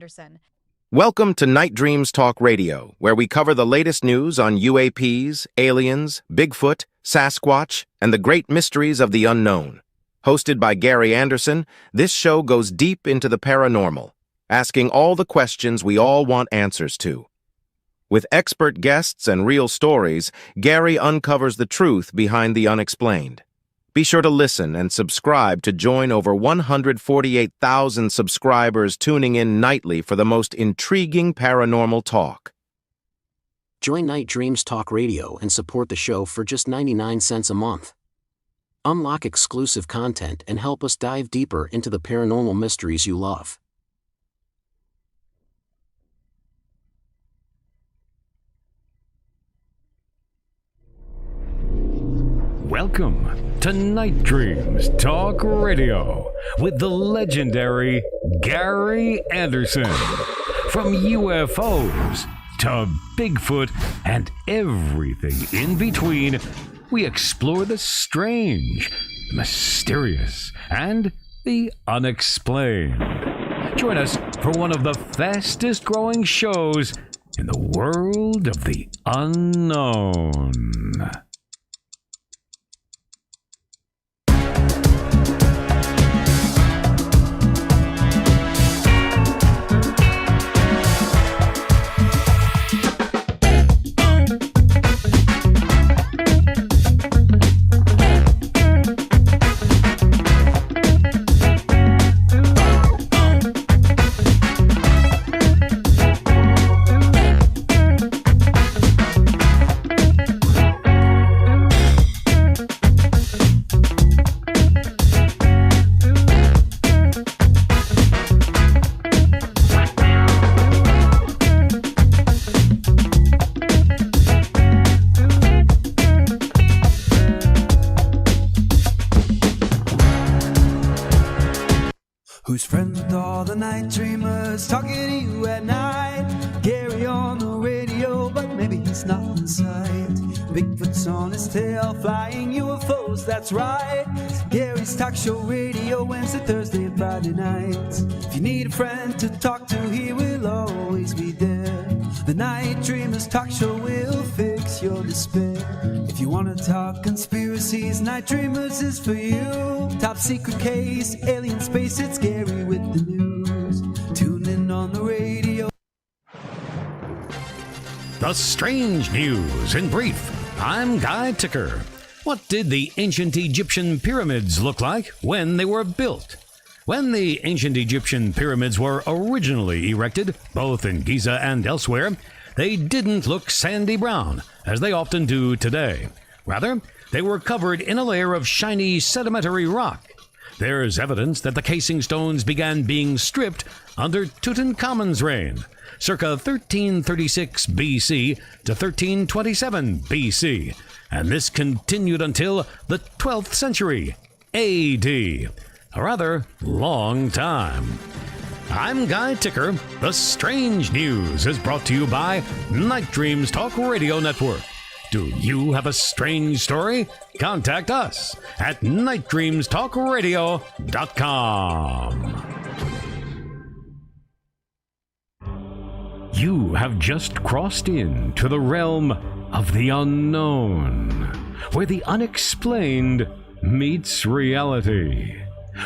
Anderson. Welcome to Night Dreams Talk Radio, where we cover the latest news on UAPs, aliens, Bigfoot, Sasquatch, and the great mysteries of the unknown. Hosted by Gary Anderson, this show goes deep into the paranormal, asking all the questions we all want answers to. With expert guests and real stories, Gary uncovers the truth behind the unexplained. Be sure to listen and subscribe to join over 148,000 subscribers tuning in nightly for the most intriguing paranormal talk. Join Night Dreams Talk Radio and support the show for just 99 cents a month. Unlock exclusive content and help us dive deeper into the paranormal mysteries you love. Welcome to Night Dreams Talk Radio with the legendary Gary Anderson. From UFOs to Bigfoot and everything in between, we explore the strange, the mysterious, and the unexplained. Join us for one of the fastest growing shows in the world of the unknown. Who's friends with all the night dreamers talking to you at night? Gary on the radio, but maybe he's not in sight. Bigfoot's on his tail, flying UFOs, that's right. Gary's talk show radio, Wednesday, Thursday, and Friday nights. If you need a friend to talk to, he will always be there. The Night Dreamers Talk Show will fix your despair. If you want to talk conspiracies, Night Dreamers is for you. Top secret case, alien space, it's Gary with the news. Tune in on the radio. The strange news in brief. I'm Guy Ticker. What did the ancient Egyptian pyramids look like when they were built? When the ancient Egyptian pyramids were originally erected, both in Giza and elsewhere, they didn't look sandy brown, as they often do today. Rather, they were covered in a layer of shiny sedimentary rock. There's evidence that the casing stones began being stripped under Tutankhamun's reign, circa 1336 BC to 1327 BC, and this continued until the 12th century AD. A rather long time. I'm Guy Ticker. The strange news is brought to you by Night Dreams Talk Radio Network. Do you have a strange story? Contact us at nightdreamstalkradio.com. You have just crossed into the realm of the unknown, where the unexplained meets reality.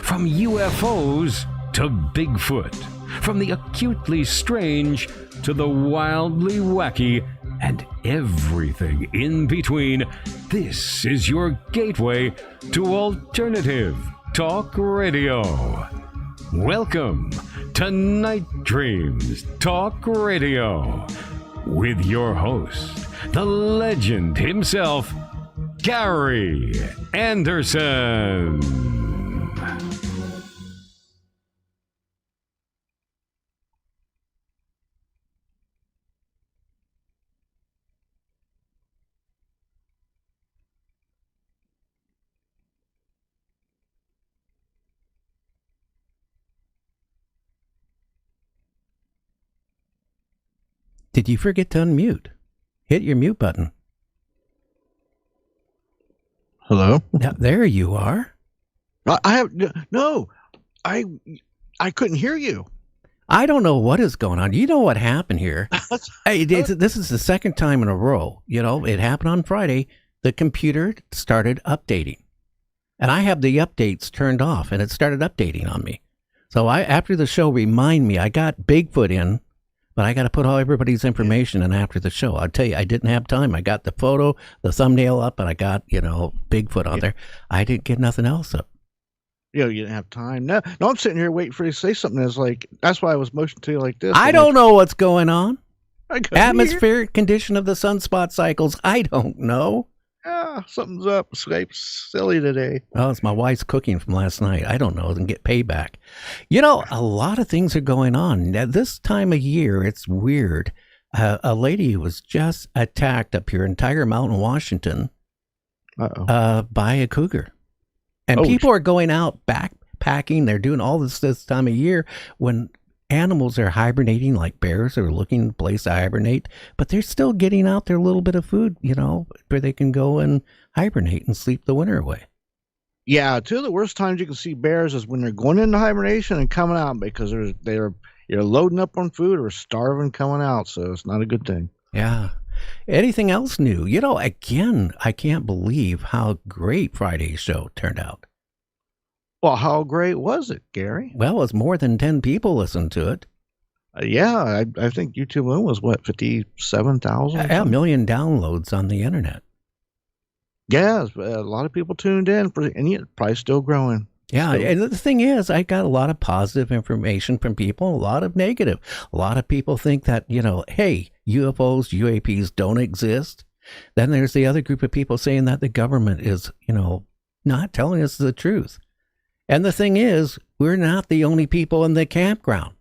From UFOs to Bigfoot, from the acutely strange to the wildly wacky, and everything in between, this is your gateway to alternative talk radio. Welcome to Night Dreams Talk Radio with your host, the legend himself, Gary Anderson. Did you forget to unmute? Hit your mute button. Hello? Now, there you are. I have no. I couldn't hear you. I don't know what is going on. You know what happened here? This is the second time in a row. It happened on Friday. The computer started updating. And I have the updates turned off, and it started updating on me. So after the show, remind me, I got Bigfoot in, but I got to put all everybody's information in after the show. I'll tell you, I didn't have time. I got the photo, the thumbnail up, and I got, Bigfoot on there. I didn't get nothing else up. You didn't have time. No, I'm sitting here waiting for you to say something. That's why I was motioning to you like this. I don't know what's going on. Atmospheric condition of the sunspot cycles. I don't know. Yeah, something's up. Skype's silly today. Oh, it's my wife's cooking from last night. I don't know. And get payback. A lot of things are going on. Now, this time of year, it's weird. A lady was just attacked up here in Tiger Mountain, Washington, by a cougar. And people are going out backpacking. They're doing all this time of year when animals are hibernating, like bears are looking for a place to hibernate, but they're still getting out their little bit of food, where they can go and hibernate and sleep the winter away. Yeah, two of the worst times you can see bears is when they're going into hibernation and coming out, because you're loading up on food or starving coming out, so it's not a good thing. Yeah. Anything else new? Again, I can't believe how great Friday's show turned out. Well, how great was it, Gary? Well, it's more than 10 people listened to it. Yeah, I think YouTube alone was, 57,000? Yeah, 1 million downloads on the internet. Yeah, a lot of people tuned in, and yet probably still growing. Yeah, and the thing is, I got a lot of positive information from people, a lot of negative. A lot of people think that, hey, UFOs, UAPs don't exist. Then there's the other group of people saying that the government is, not telling us the truth. And the thing is, we're not the only people in the campground.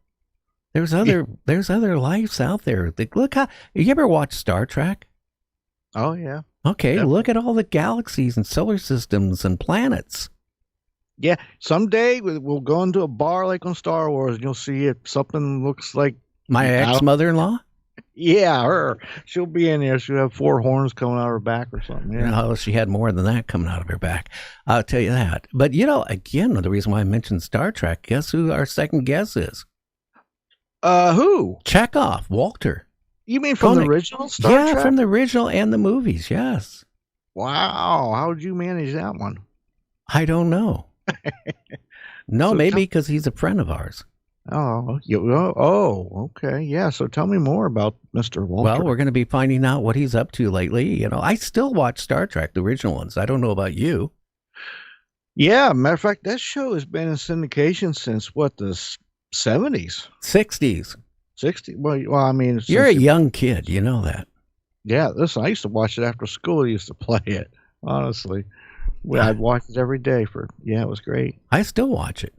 There's other lives out there. Look how, you ever watch Star Trek? Oh, yeah. Okay, Definitely. Look at all the galaxies and solar systems and planets. Yeah, someday we'll go into a bar like on Star Wars, and you'll see it. Something looks like My ex-mother-in-law? Yeah, her. She'll be in there. She'll have 4 horns coming out of her back or something. Yeah. No, she had more than that coming out of her back. I'll tell you that. But, again, the reason why I mentioned Star Trek, guess who our second guest is? Who? Chekhov, Walter. You mean from Koenig. the original Star Trek? Yeah, from the original and the movies, yes. Wow. How did you manage that one? I don't know. No, So maybe because he's a friend of ours. Okay. Yeah, so tell me more about Mr. Walter. Well, we're going to be finding out what he's up to lately. I still watch Star Trek, the original ones. I don't know about you. Yeah, matter of fact, that show has been in syndication since, the 70s? 60s. 60? Well, I mean... You're a young kid. You know that. Yeah, listen, I used to watch it after school. I used to play it, honestly. I'd watch it every day it was great. I still watch it.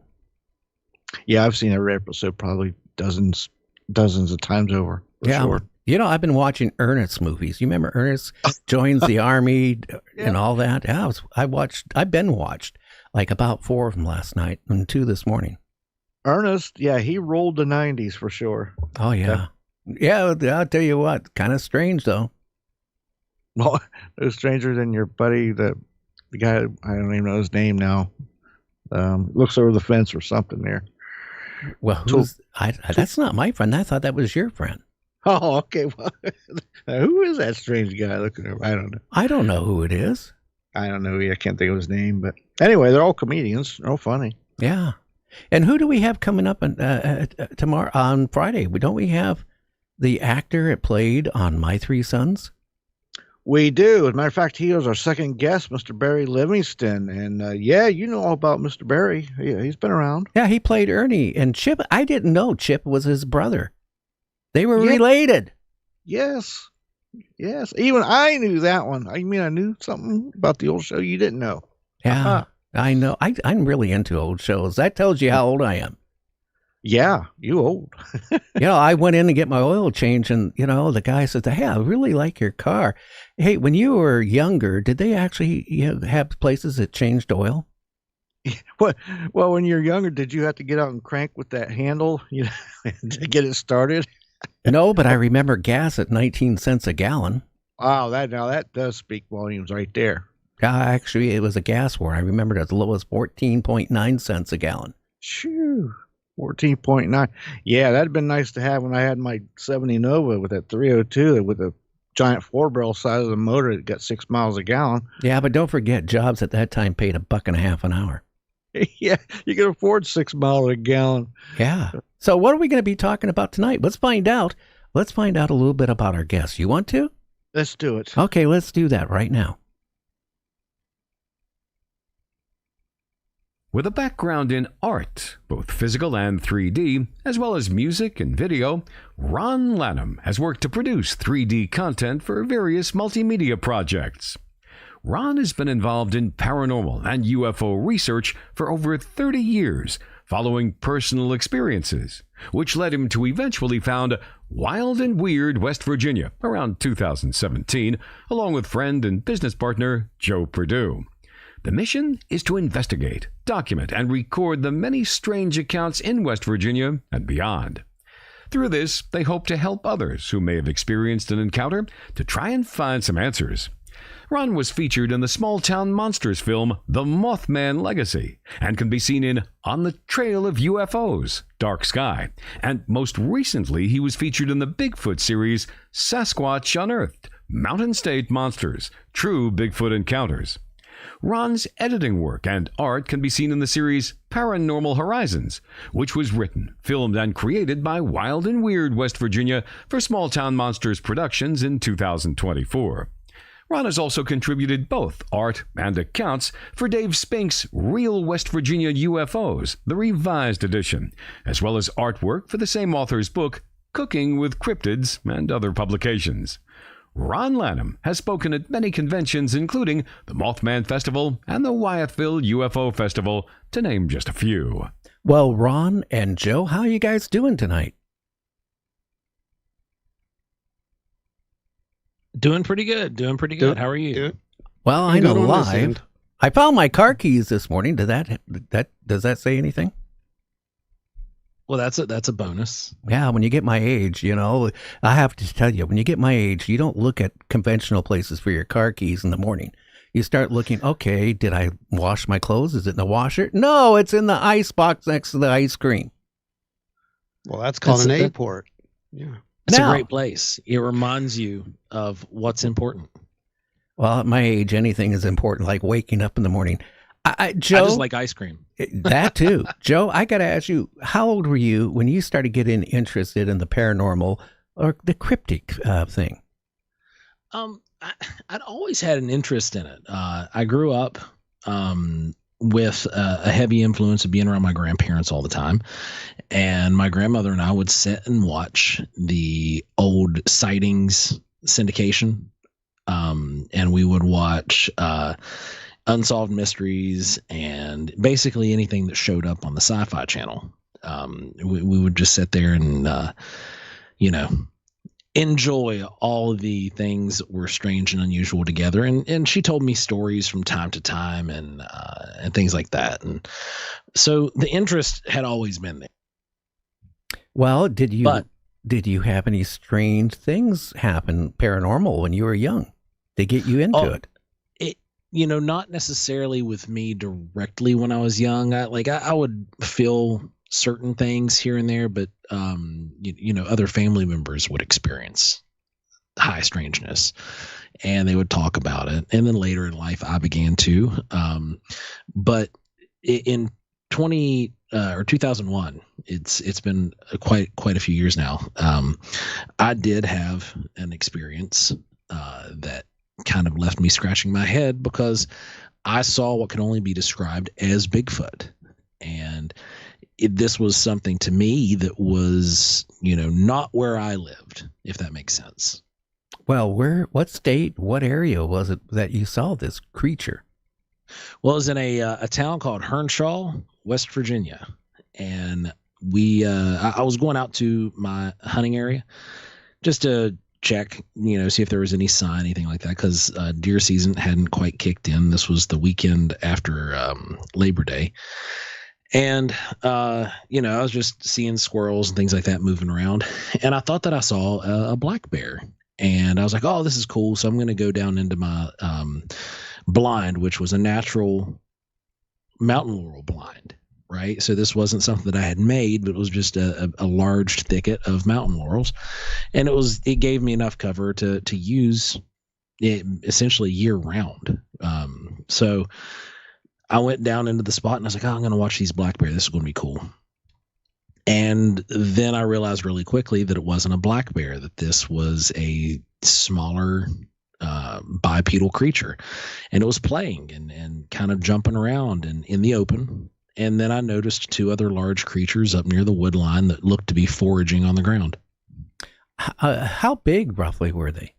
Yeah, I've seen every episode probably dozens of times over. Sure. I've been watching Ernest movies. You remember Ernest joins the army and all that? Yeah, I've been watched like about 4 of them last night and 2 this morning. Ernest, yeah, he rolled the 90s for sure. Oh, yeah. Yeah, I'll tell you what, kind of strange, though. Well, no stranger than your buddy, the guy, I don't even know his name now, looks over the fence or something there. Well, that's not my friend. I thought that was your friend. Oh, okay. Well, who is that strange guy looking over? I don't know. I don't know who it is. I don't know. I can't think of his name. But anyway, they're all comedians. They're all funny. Yeah. And who do we have coming up tomorrow on Friday? Don't we have the actor that played on My 3 Sons? We do. As a matter of fact, he was our second guest, Mr. Barry Livingston. And you know all about Mr. Barry. He's been around. Yeah, he played Ernie. And Chip, I didn't know Chip was his brother. They were related. Yes. Even I knew that one. I mean, I knew something about the old show you didn't know. Yeah, I know. I'm really into old shows. That tells you how old I am. Yeah, you old. I went in to get my oil change, and, the guy said, hey, I really like your car. Hey, when you were younger, did they actually have places that changed oil? Well, when you're younger, did you have to get out and crank with that handle, to get it started? No, but I remember gas at 19 cents a gallon. Wow, that does speak volumes right there. Actually, it was a gas war. I remember it as low as 14.9 cents a gallon. Shoo. 14.9. Yeah, that'd been nice to have when I had my 70 Nova with that 302 with a giant 4-barrel side of the motor that got 6 miles a gallon. Yeah, but don't forget, jobs at that time paid $1.50 an hour. Yeah, you can afford 6 miles a gallon. Yeah. So what are we going to be talking about tonight? Let's find out. Let's find out a little bit about our guests. You want to? Let's do it. Okay, let's do that right now. With a background in art, both physical and 3D, as well as music and video, Ron Lanham has worked to produce 3D content for various multimedia projects. Ron has been involved in paranormal and UFO research for over 30 years, following personal experiences, which led him to eventually found Wild and Weird West Virginia around 2017, along with friend and business partner Joe Perdue. The mission is to investigate, document, and record the many strange accounts in West Virginia and beyond. Through this, they hope to help others who may have experienced an encounter to try and find some answers. Ron was featured in the small-town monsters film The Mothman Legacy and can be seen in On the Trail of UFOs, Dark Sky, and most recently he was featured in the Bigfoot series Sasquatch Unearthed, Mountain State Monsters, True Bigfoot Encounters. Ron's editing work and art can be seen in the series Paranormal Horizons, which was written, filmed, and created by Wild and Weird West Virginia for Small Town Monsters Productions in 2024. Ron has also contributed both art and accounts for Dave Spink's Real West Virginia UFOs, the revised edition, as well as artwork for the same author's book, Cooking with Cryptids, and other publications. Ron Lanham has spoken at many conventions, including the Mothman Festival and the Wyethville UFO Festival, to name just a few. Well, Ron and Joe, how are you guys doing tonight? Doing pretty good. How are you? Well, I'm alive. I found my car keys this morning. Does that say anything? Well, that's a bonus. Yeah, when you get my age, I have to tell you, when you get my age, you don't look at conventional places for your car keys in the morning. You start looking, okay, did I wash my clothes? Is it in the washer? No, it's in the ice box next to the ice cream. Well, that's called an A port. Yeah. It's a great place. It reminds you of what's important. Well, at my age, anything is important, like waking up in the morning. Joe, I just like ice cream. That too. Joe, I got to ask you, how old were you when you started getting interested in the paranormal or the cryptic thing? I'd always had an interest in it. I grew up with a heavy influence of being around my grandparents all the time. And my grandmother and I would sit and watch the old sightings syndication. And we would watch Unsolved Mysteries and basically anything that showed up on the Sci-Fi Channel. We would just sit there and, enjoy all the things that were strange and unusual together. And she told me stories from time to time and things like that. And so the interest had always been there. Well, did you have any strange things happen paranormal when you were young to get you into it? Not necessarily with me directly when I was young. I would feel certain things here and there, but other family members would experience high strangeness and they would talk about it. And then later in life, I began to. But in 2001, it's been quite a few years now. I did have an experience that kind of left me scratching my head because I saw what could only be described as Bigfoot. And this was something to me that was, not where I lived, if that makes sense. Well, what state, what area was it that you saw this creature? Well, it was in a town called Hernshaw, West Virginia. And I was going out to my hunting area just to check, see if there was any sign, anything like that, because deer season hadn't quite kicked in. This was the weekend after Labor Day. And, I was just seeing squirrels and things like that moving around. And I thought that I saw a black bear. And I was like, oh, this is cool. So I'm going to go down into my blind, which was a natural mountain laurel blind, right? So this wasn't something that I had made, but it was just a large thicket of mountain laurels, and it gave me enough cover to use it essentially year round. So I went down into the spot and I was like, oh, I'm going to watch these black bear. This is going to be cool. And then I realized really quickly that it wasn't a black bear, that this was a smaller bipedal creature, and it was playing and kind of jumping around and in the open. And then I noticed two other large creatures up near the wood line that looked to be foraging on the ground. How big roughly were they?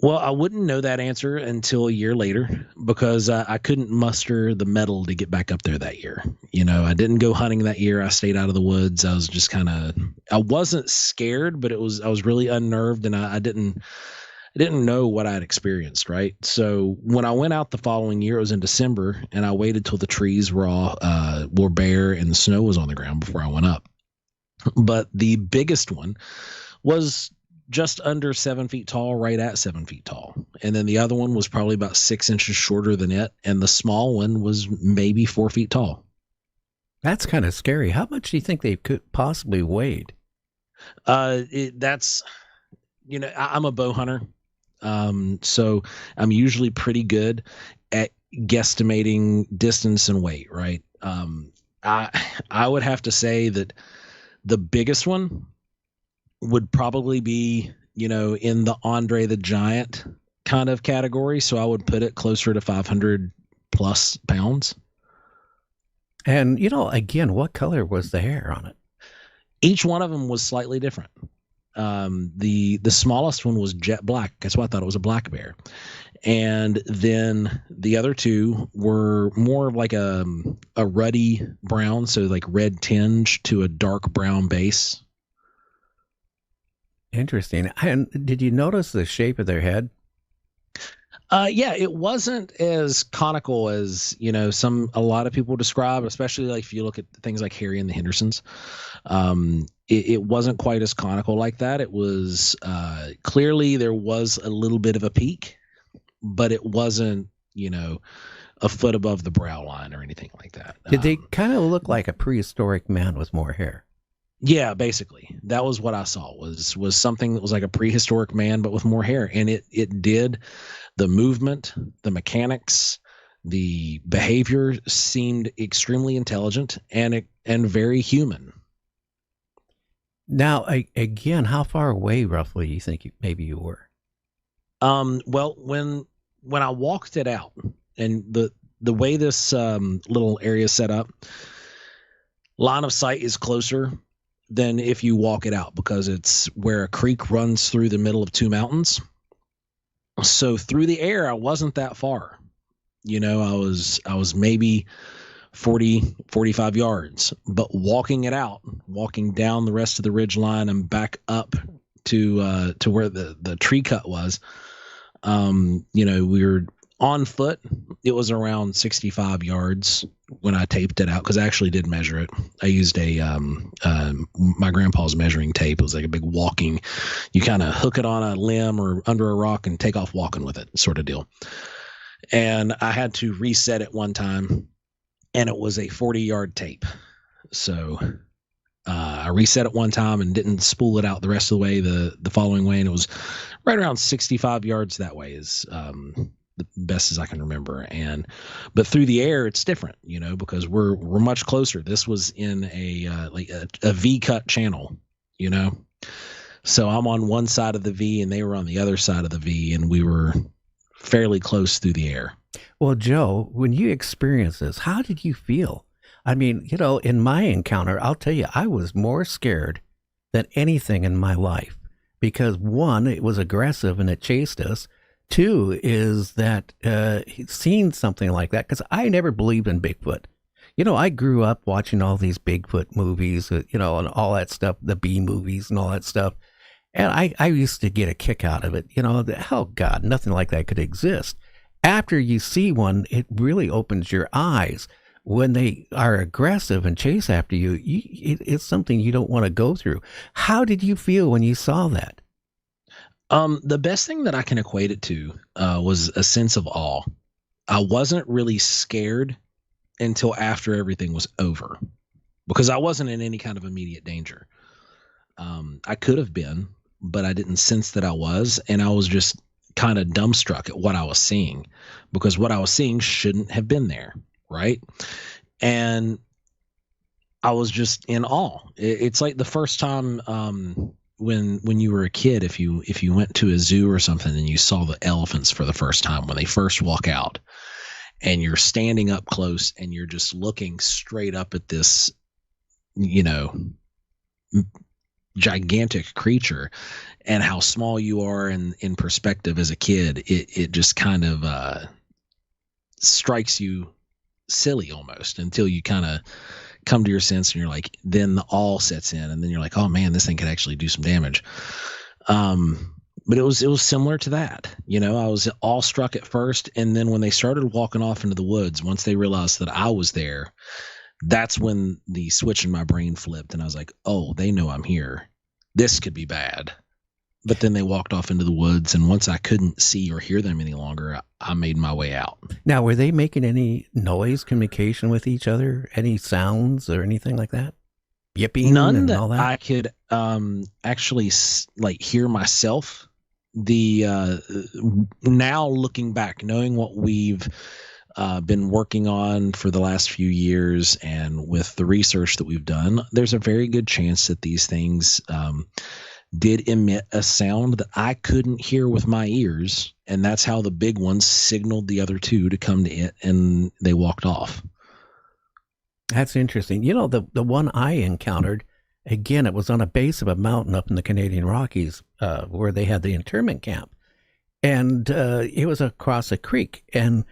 Well, I wouldn't know that answer until a year later, because I couldn't muster the mettle to get back up there that year. I didn't go hunting that year. I stayed out of the woods. I was just I wasn't scared, but I was really unnerved, and I didn't know what I'd experienced. Right. So when I went out the following year, it was in December, and I waited till the trees were all were bare and the snow was on the ground before I went up. But the biggest one was just under 7 feet tall, right at 7 feet tall. And then the other one was probably about 6 inches shorter than it. And the small one was maybe 4 feet tall. That's kind of scary. How much do you think they could possibly weighed? I'm a bow hunter. So I'm usually pretty good at guesstimating distance and weight, right? I would have to say that the biggest one would probably be, in the Andre the Giant kind of category. So I would put it closer to 500 plus pounds. And, again, what color was the hair on it? Each one of them was slightly different. The smallest one was jet black. That's why I thought it was a black bear. And then the other two were more of like a ruddy brown. So like red tinge to a dark brown base. Interesting. And did you notice the shape of their head? Yeah, it wasn't as conical as, a lot of people describe, especially like if you look at things like Harry and the Hendersons. It wasn't quite as conical like that. It was clearly there was a little bit of a peak, but it wasn't, a foot above the brow line or anything like that. Did they kind of look like a prehistoric man with more hair? Yeah, basically. That was what I saw was something that was like a prehistoric man, but with more hair. And it did. The movement, the mechanics, the behavior seemed extremely intelligent and very human. Now, again, how far away roughly do you think maybe you were? Well, when I walked it out, and the way this little area is set up, line of sight is closer than if you walk it out, because it's where a creek runs through the middle of two mountains. So through the air, I wasn't that far. I was maybe 40, 45 yards, but walking it out, walking down the rest of the ridge line and back up to where the tree cut was, we were on foot. It was around 65 yards when I taped it out, because I actually did measure it. I used my grandpa's measuring tape. It was like a big walking, you kind of hook it on a limb or under a rock and take off walking with it sort of deal. And I had to reset it one time, and it was a 40-yard tape. So I reset it one time and didn't spool it out the rest of the way the following way, and it was right around 65 yards that way is the best as I can remember. But through the air, it's different, because we're much closer. This was in a V cut channel, so I'm on one side of the V and they were on the other side of the V, and we were fairly close through the air. Well, Joe, when you experienced this, how did you feel? I mean, in my encounter, I'll tell you, I was more scared than anything in my life, because one, it was aggressive and it chased us. Two is that seeing something like that, because I never believed in Bigfoot. I grew up watching all these Bigfoot movies, and all that stuff, the B movies and all that stuff. And I used to get a kick out of it. Oh, God, nothing like that could exist. After you see one, it really opens your eyes. When they are aggressive and chase after you, it's something you don't want to go through. How did you feel when you saw that? The best thing that I can equate it to was a sense of awe. I wasn't really scared until after everything was over, because I wasn't in any kind of immediate danger. I could have been, but I didn't sense that I was, and I was just kind of dumbstruck at what I was seeing, because what I was seeing shouldn't have been there, right? And I was just in awe. It's like the first time when you were a kid, if you went to a zoo or something and you saw the elephants for the first time when they first walk out, and you're standing up close and you're just looking straight up at this, gigantic creature, and how small you are in perspective as a kid, it just kind of strikes you silly almost, until you kind of come to your sense, and you're like, then the awe sets in, and then you're like, oh man, this thing could actually do some damage. But it was similar to that. I was awestruck at first, and then when they started walking off into the woods, once they realized that I was there, that's when the switch in my brain flipped, and I was like, oh, they know I'm here. This could be bad. But then they walked off into the woods, and once I couldn't see or hear them any longer, I made my way out. Now, were they making any noise, communication with each other? Any sounds or anything like that? Yipping? None and that all that? I could actually hear myself. Now looking back, knowing what we've been working on for the last few years, and with the research that we've done, there's a very good chance that these things did emit a sound that I couldn't hear with my ears, and that's how the big ones signaled the other two to come to it, and they walked off. That's interesting. The one I encountered, again, it was on a base of a mountain up in the Canadian Rockies, where they had the internment camp, and it was across a creek, and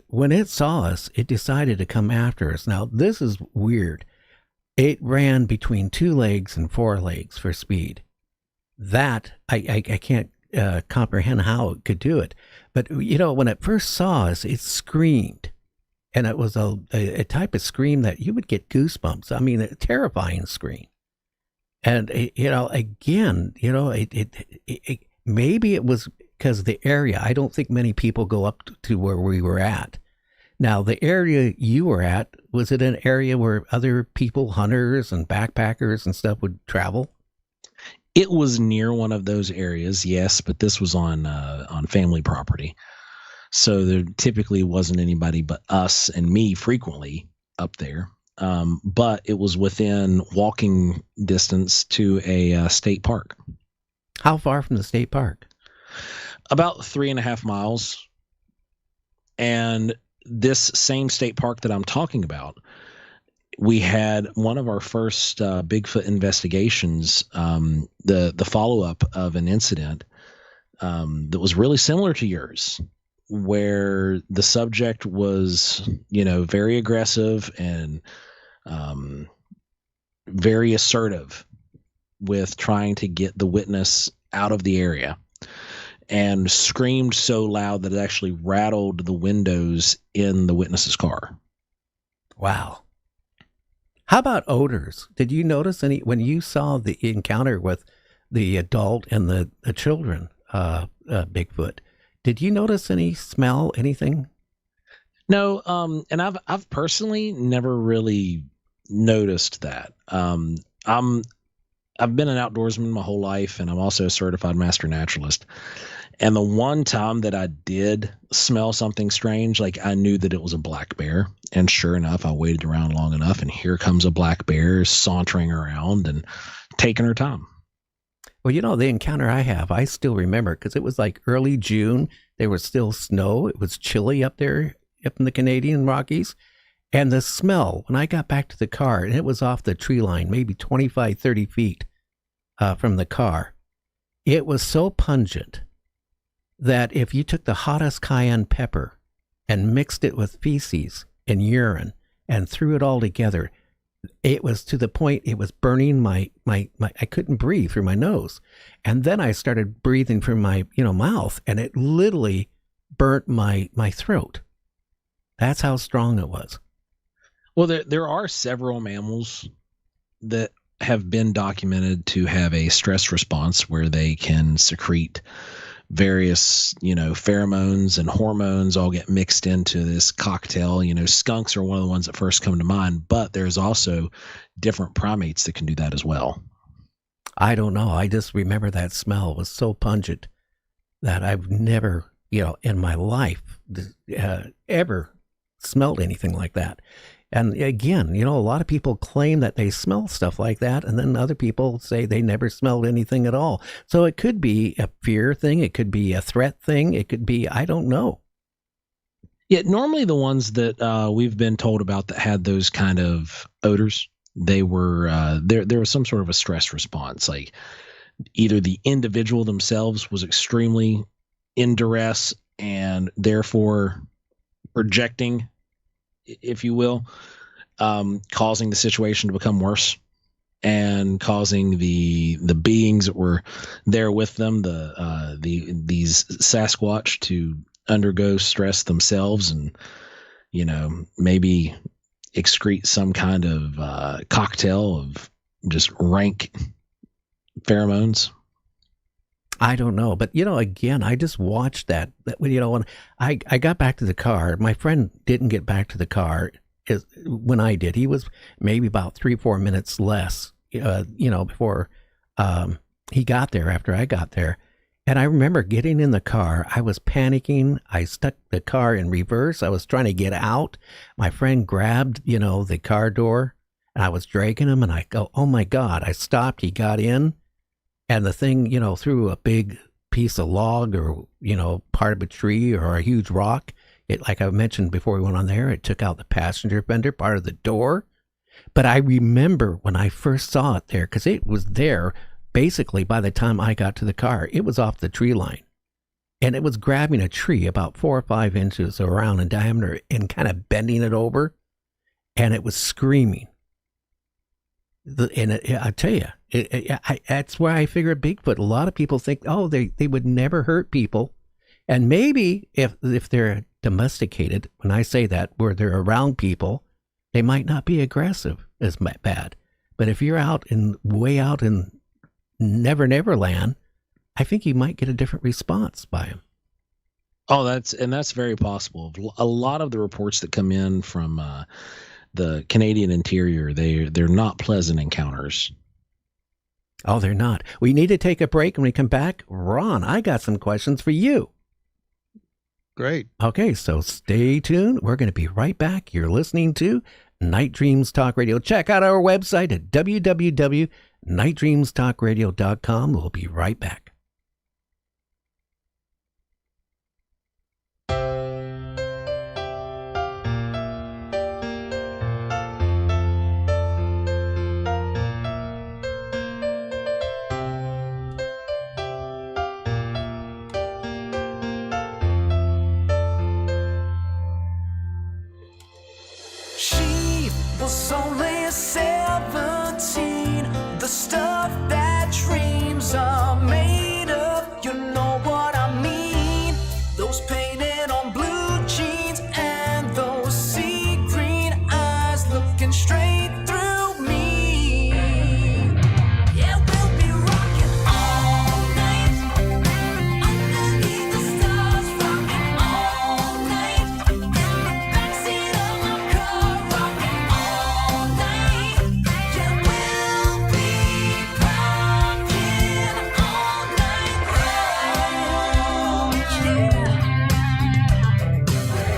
when it saw us, it decided to come after us. Now, this is weird. It ran between 2 legs and 4 legs for speed. That, I can't comprehend how it could do it. But, when it first saw us, it screamed. And it was a type of scream that you would get goosebumps. I mean, a terrifying scream. And, again, maybe it was because of the area. I don't think many people go up to where we were at. Now, the area you were at, was it an area where other people, hunters and backpackers and stuff, would travel? It was near one of those areas, yes, but this was on family property. So there typically wasn't anybody but us and me frequently up there. But it was within walking distance to a state park. How far from the state park? About 3.5 miles. And this same state park that I'm talking about, we had one of our first Bigfoot investigations, the follow-up of an incident that was really similar to yours, where the subject was, very aggressive and very assertive with trying to get the witness out of the area, and screamed so loud that it actually rattled the windows in the witness's car. Wow. How about odors? Did you notice any when you saw the encounter with the adult and the children, Bigfoot? Did you notice any smell, anything? No, and I've personally never really noticed that. I've been an outdoorsman my whole life, and I'm also a certified master naturalist. And the one time that I did smell something strange, I knew that it was a black bear. And sure enough, I waited around long enough, and here comes a black bear sauntering around and taking her time. Well, the encounter I have, I still remember, because it was early June. There was still snow. It was chilly up there, up in the Canadian Rockies. And the smell, when I got back to the car, and it was off the tree line, maybe 25, 30 feet from the car, it was so pungent that if you took the hottest cayenne pepper and mixed it with feces and urine and threw it all together, it was to the point it was burning my I couldn't breathe through my nose. And then I started breathing through my mouth, and it literally burnt my throat. That's how strong it was. Well, there are several mammals that have been documented to have a stress response where they can secrete various, pheromones and hormones all get mixed into this cocktail. Skunks are one of the ones that first come to mind, but there's also different primates that can do that as well. I don't know. I just remember that smell was so pungent that I've never, in my life ever smelled anything like that. And again, a lot of people claim that they smell stuff like that, and then other people say they never smelled anything at all. So it could be a fear thing. It could be a threat thing. It could be, I don't know. Yeah, normally the ones that we've been told about that had those kind of odors, they were there was some sort of a stress response. Like either the individual themselves was extremely in duress and therefore projecting, if you will, causing the situation to become worse and causing the beings that were there with them, these Sasquatch, to undergo stress themselves and, maybe excrete some kind of cocktail of just rank pheromones. I don't know, but again, I just watched that when I got back to the car. My friend didn't get back to the car when I did. He was maybe about 3-4 minutes less, before he got there, after I got there. And I remember getting in the car. I was panicking. I stuck the car in reverse. I was trying to get out. My friend grabbed, the car door, and I was dragging him, and I go, oh my God. I stopped. He got in. And the thing, threw a big piece of log or, part of a tree or a huge rock. It, like I mentioned before we went on there, it took out the passenger fender, part of the door. But I remember when I first saw it there, because it was there basically by the time I got to the car. It was off the tree line. And it was grabbing a tree about 4 or 5 inches around in diameter and kind of bending it over. And it was screaming. And I tell you, that's why I figure Bigfoot. A lot of people think, oh, they would never hurt people. And maybe if they're domesticated, when I say that, where they're around people, they might not be aggressive as bad. But if you're way out in Never Land, I think you might get a different response by them. Oh, that's very possible. A lot of the reports that come in from the Canadian interior, they're not pleasant encounters. Oh, they're not. We need to take a break. When we come back, Ron, I got some questions for you. Great. Okay, so stay tuned. We're going to be right back. You're listening to Night Dreams Talk Radio. Check out our website at www.nightdreamstalkradio.com. We'll be right back. Was only 17. The stuff that dreams are made of, you know what I mean. Those painted on blue jeans and those sea green eyes looking straight through me. Yeah, we'll be rocking all night underneath the stars, rocking all night in the backseat of my car, rocking all night. Yeah, we'll be rocking all night long. Yeah.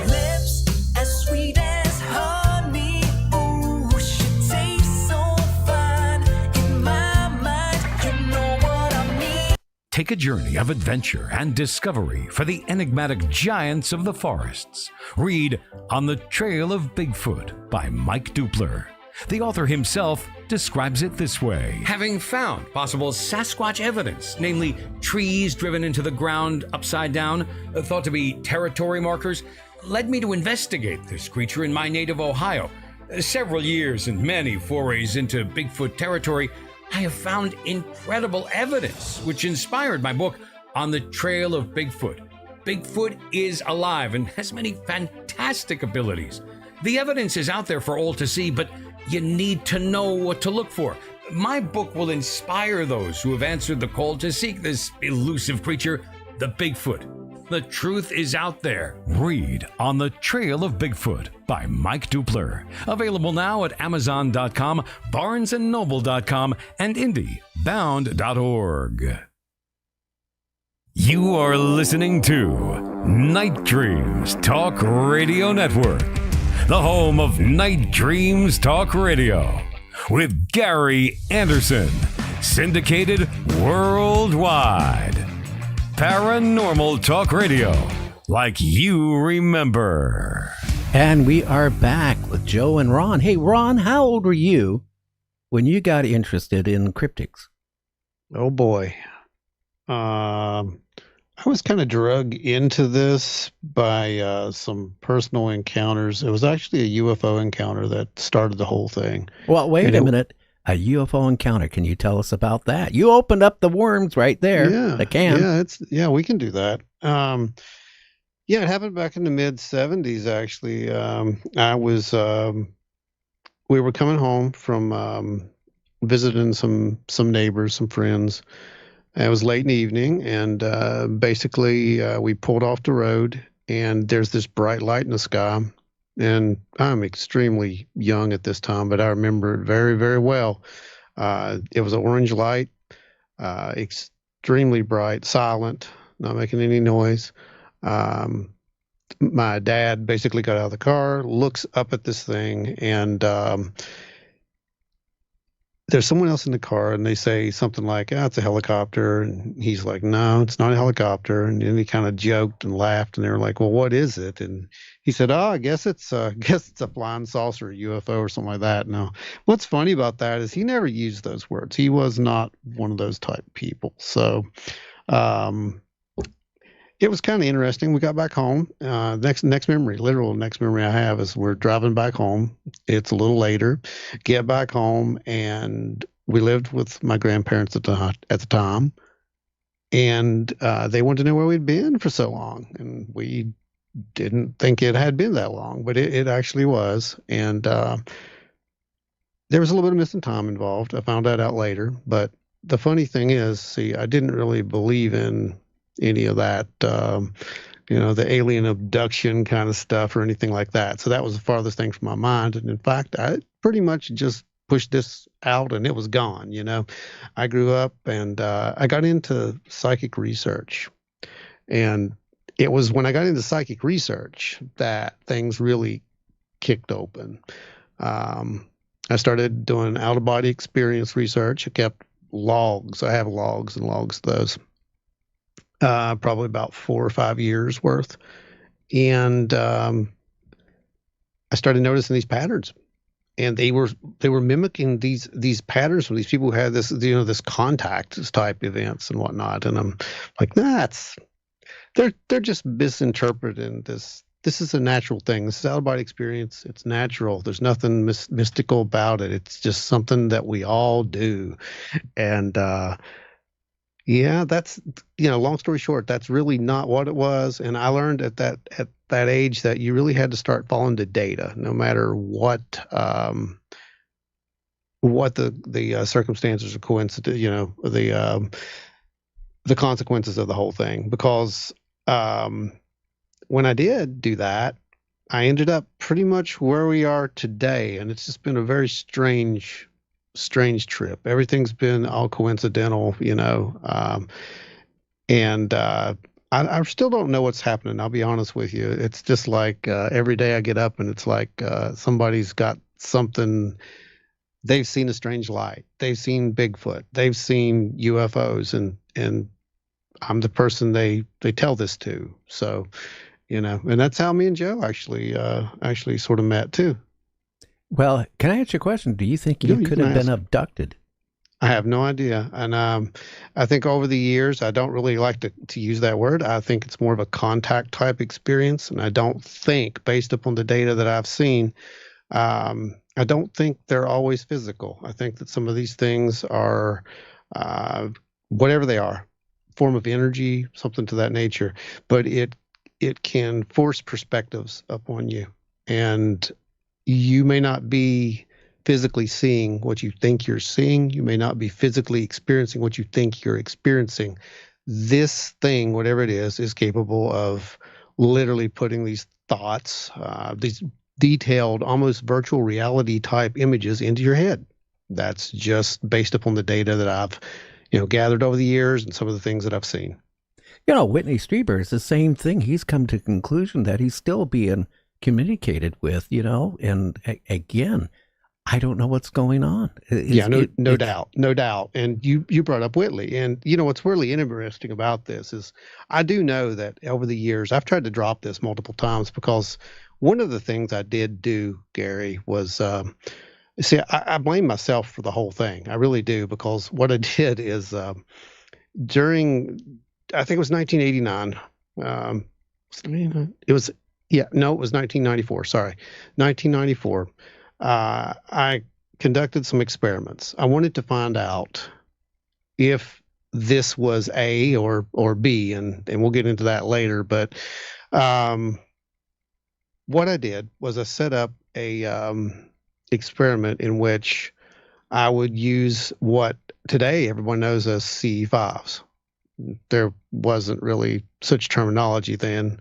Lips as sweet as honey, ooh, she tastes so fine. In my mind, you know what I mean. Take a journey of adventure and discovery for the enigmatic giants of the forests. Read On the Trail of Bigfoot by Mike Dupler. The author himself describes it this way. Having found possible Sasquatch evidence, namely trees driven into the ground upside down, thought to be territory markers, led me to investigate this creature in my native Ohio. Several years and many forays into Bigfoot territory, I have found incredible evidence, which inspired my book, On the Trail of Bigfoot. Bigfoot is alive and has many fantastic abilities. The evidence is out there for all to see, but you need to know what to look for. My book will inspire those who have answered the call to seek this elusive creature The Bigfoot. The truth is out there. Read On the Trail of Bigfoot by Mike Dupler. Available now at Amazon.com, BarnesandNoble.com, and IndieBound.org. You are listening to Night Dreams Talk Radio Network, the home of Night Dreams Talk Radio, with Gary Anderson, syndicated worldwide. Paranormal Talk Radio, like you remember. And we are back with Joe and Ron. Hey, Ron, how old were you when you got interested in cryptids? Oh boy. I was kind of drug into this by some personal encounters. It was actually a UFO encounter that started the whole thing. Well, wait a minute. A UFO encounter. Can you tell us about that? You opened up the worms right there. Yeah, the can. Yeah, we can do that. Yeah, it happened back in the mid 70s. Actually, we were coming home from visiting some neighbors, some friends. And it was late in the evening, and basically we pulled off the road, and there's this bright light in the sky. And I'm extremely young at this time, but I remember it very, very well. It was an orange light, extremely bright, silent, not making any noise. My dad basically got out of the car, looks up at this thing, and there's someone else in the car, and they say something like, it's a helicopter. And he's like, no, it's not a helicopter. And then he kind of joked and laughed, and they were like, well, what is it? And he said, I guess it's a flying saucer, UFO or something like that. Now, what's funny about that is he never used those words. He was not one of those type people. So it was kind of interesting. We got back home. Next memory I have is we're driving back home. It's a little later. Get back home, and we lived with my grandparents at the time, and they wanted to know where we'd been for so long, and we didn't think it had been that long, but it actually was. And there was a little bit of missing time involved. I found that out later. But the funny thing is, I didn't really believe in any of that, the alien abduction kind of stuff or anything like that. So that was the farthest thing from my mind. And in fact, I pretty much just pushed this out and it was gone. I grew up and I got into psychic research. And it was when I got into psychic research that things really kicked open. I started doing out-of-body experience research. I kept logs. I have logs and logs of those. Probably about 4 or 5 years worth. And I started noticing these patterns, and they were mimicking these patterns from these people who had this, this contact type events and whatnot. And I'm like, they're just misinterpreting this. This is a natural thing. This is out-of-body experience. It's natural. There's nothing mystical about it. It's just something that we all do. And yeah, that's, long story short, that's really not what it was. And I learned at that age that you really had to start following the data, no matter what the circumstances or coincidence, the consequences of the whole thing. Because when I did do that, I ended up pretty much where we are today. And it's just been a very strange trip. Everything's been all coincidental, and I still don't know what's happening. I'll be honest with you. It's just like every day I get up and it's like somebody's got something. They've seen a strange light. They've seen Bigfoot. They've seen UFOs, and I'm the person they tell this to. So, and that's how me and Joe actually sort of met too. Well, can I ask you a question? Do you think you could have been abducted? I have no idea. And I think over the years, I don't really like to use that word. I think it's more of a contact type experience. And I don't think, based upon the data that I've seen, I don't think they're always physical. I think that some of these things are, whatever they are, form of energy, something to that nature. But it can force perspectives upon you. And you may not be physically seeing what you think you're seeing. You may not be physically experiencing what you think you're experiencing. this thing, whatever it is capable of literally putting these thoughts, these detailed, almost virtual reality type images into your head. That's just based upon the data that I've, gathered over the years and some of the things that I've seen. Whitney Strieber is the same thing. He's come to the conclusion that he's still being communicated with, and again, I don't know what's going on. No doubt. And you brought up Whitley, and what's really interesting about this is I do know that over the years I've tried to drop this multiple times, because one of the things I did do, Gary, was I blame myself for the whole thing. I really do, because what I did is during, I think it was 1989. It was 1994. Sorry, 1994. I conducted some experiments. I wanted to find out if this was A or B, and we'll get into that later. But what I did was I set up a experiment in which I would use what today everyone knows as CE5s. There wasn't really such terminology then.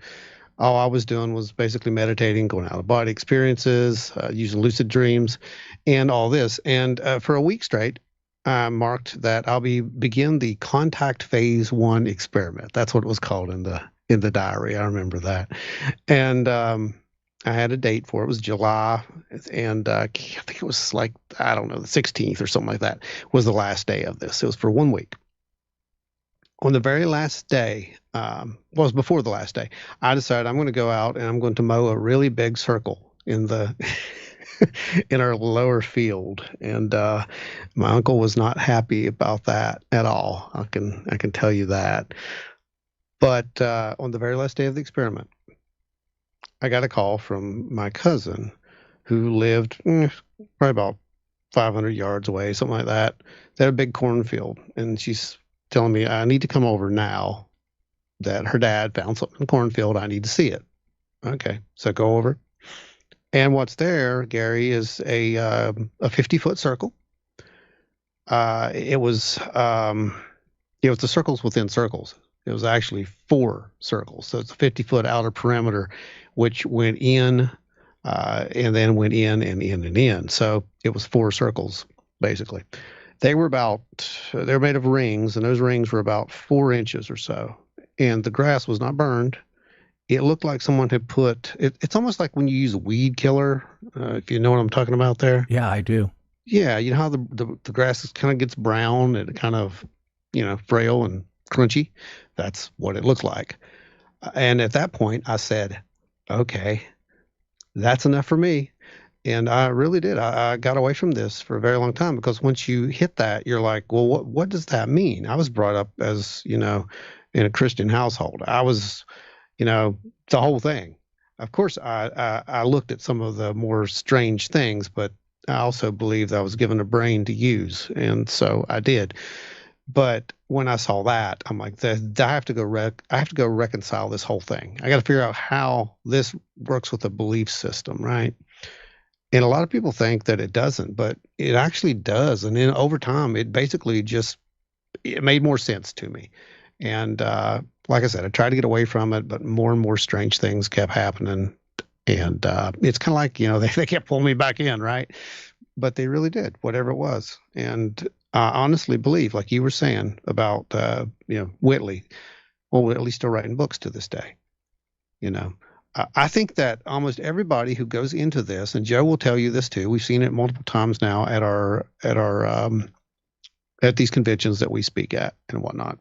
All I was doing was basically meditating, going out of body experiences, using lucid dreams, and all this. And for a week straight, I marked that I'll begin the contact phase 1 experiment. That's what it was called in the diary. I remember that. And I had a date for it. It was July, and I think it was the 16th or something like that was the last day of this. It was for 1 week. On the very last day, it was before the last day, I decided I'm going to go out and I'm going to mow a really big circle in the in our lower field. And my uncle was not happy about that at all. I can tell you that. But on the very last day of the experiment, I got a call from my cousin who lived probably about 500 yards away, something like that. They had a big cornfield, and she's telling me I need to come over now, that her dad found something in the cornfield. I need to see it. Okay, so go over. And what's there, Gary, is a 50-foot circle. It was the circles within circles. It was actually 4 circles. So it's a 50-foot outer perimeter, which went in and then went in and in and in. So it was 4 circles, basically. They were made of rings, and those rings were about 4 inches or so. And the grass was not burned. It looked like someone had put it. It's almost like when you use a weed killer, if you know what I'm talking about there. Yeah, I do. Yeah, you know how the grass kind of gets brown and kind of, frail and crunchy. That's what it looked like. And at that point, I said, okay, that's enough for me. And I really did. I got away from this for a very long time, because once you hit that, you're like, well, what does that mean? I was brought up as, in a Christian household. I was, the whole thing. Of course, I looked at some of the more strange things, but I also believed I was given a brain to use. And so I did. But when I saw that, I'm like, I have to go reconcile this whole thing. I got to figure out how this works with the belief system, right? And a lot of people think that it doesn't, but it actually does. And then over time, it basically it made more sense to me. And like I said, I tried to get away from it, but more and more strange things kept happening. And it's kind of like, they kept pulling me back in, right? But they really did, whatever it was. And I honestly believe, like you were saying about, Whitley. Well, Whitley's still writing books to this day, I think that almost everybody who goes into this, and Joe will tell you this too, we've seen it multiple times now at these conventions that we speak at and whatnot.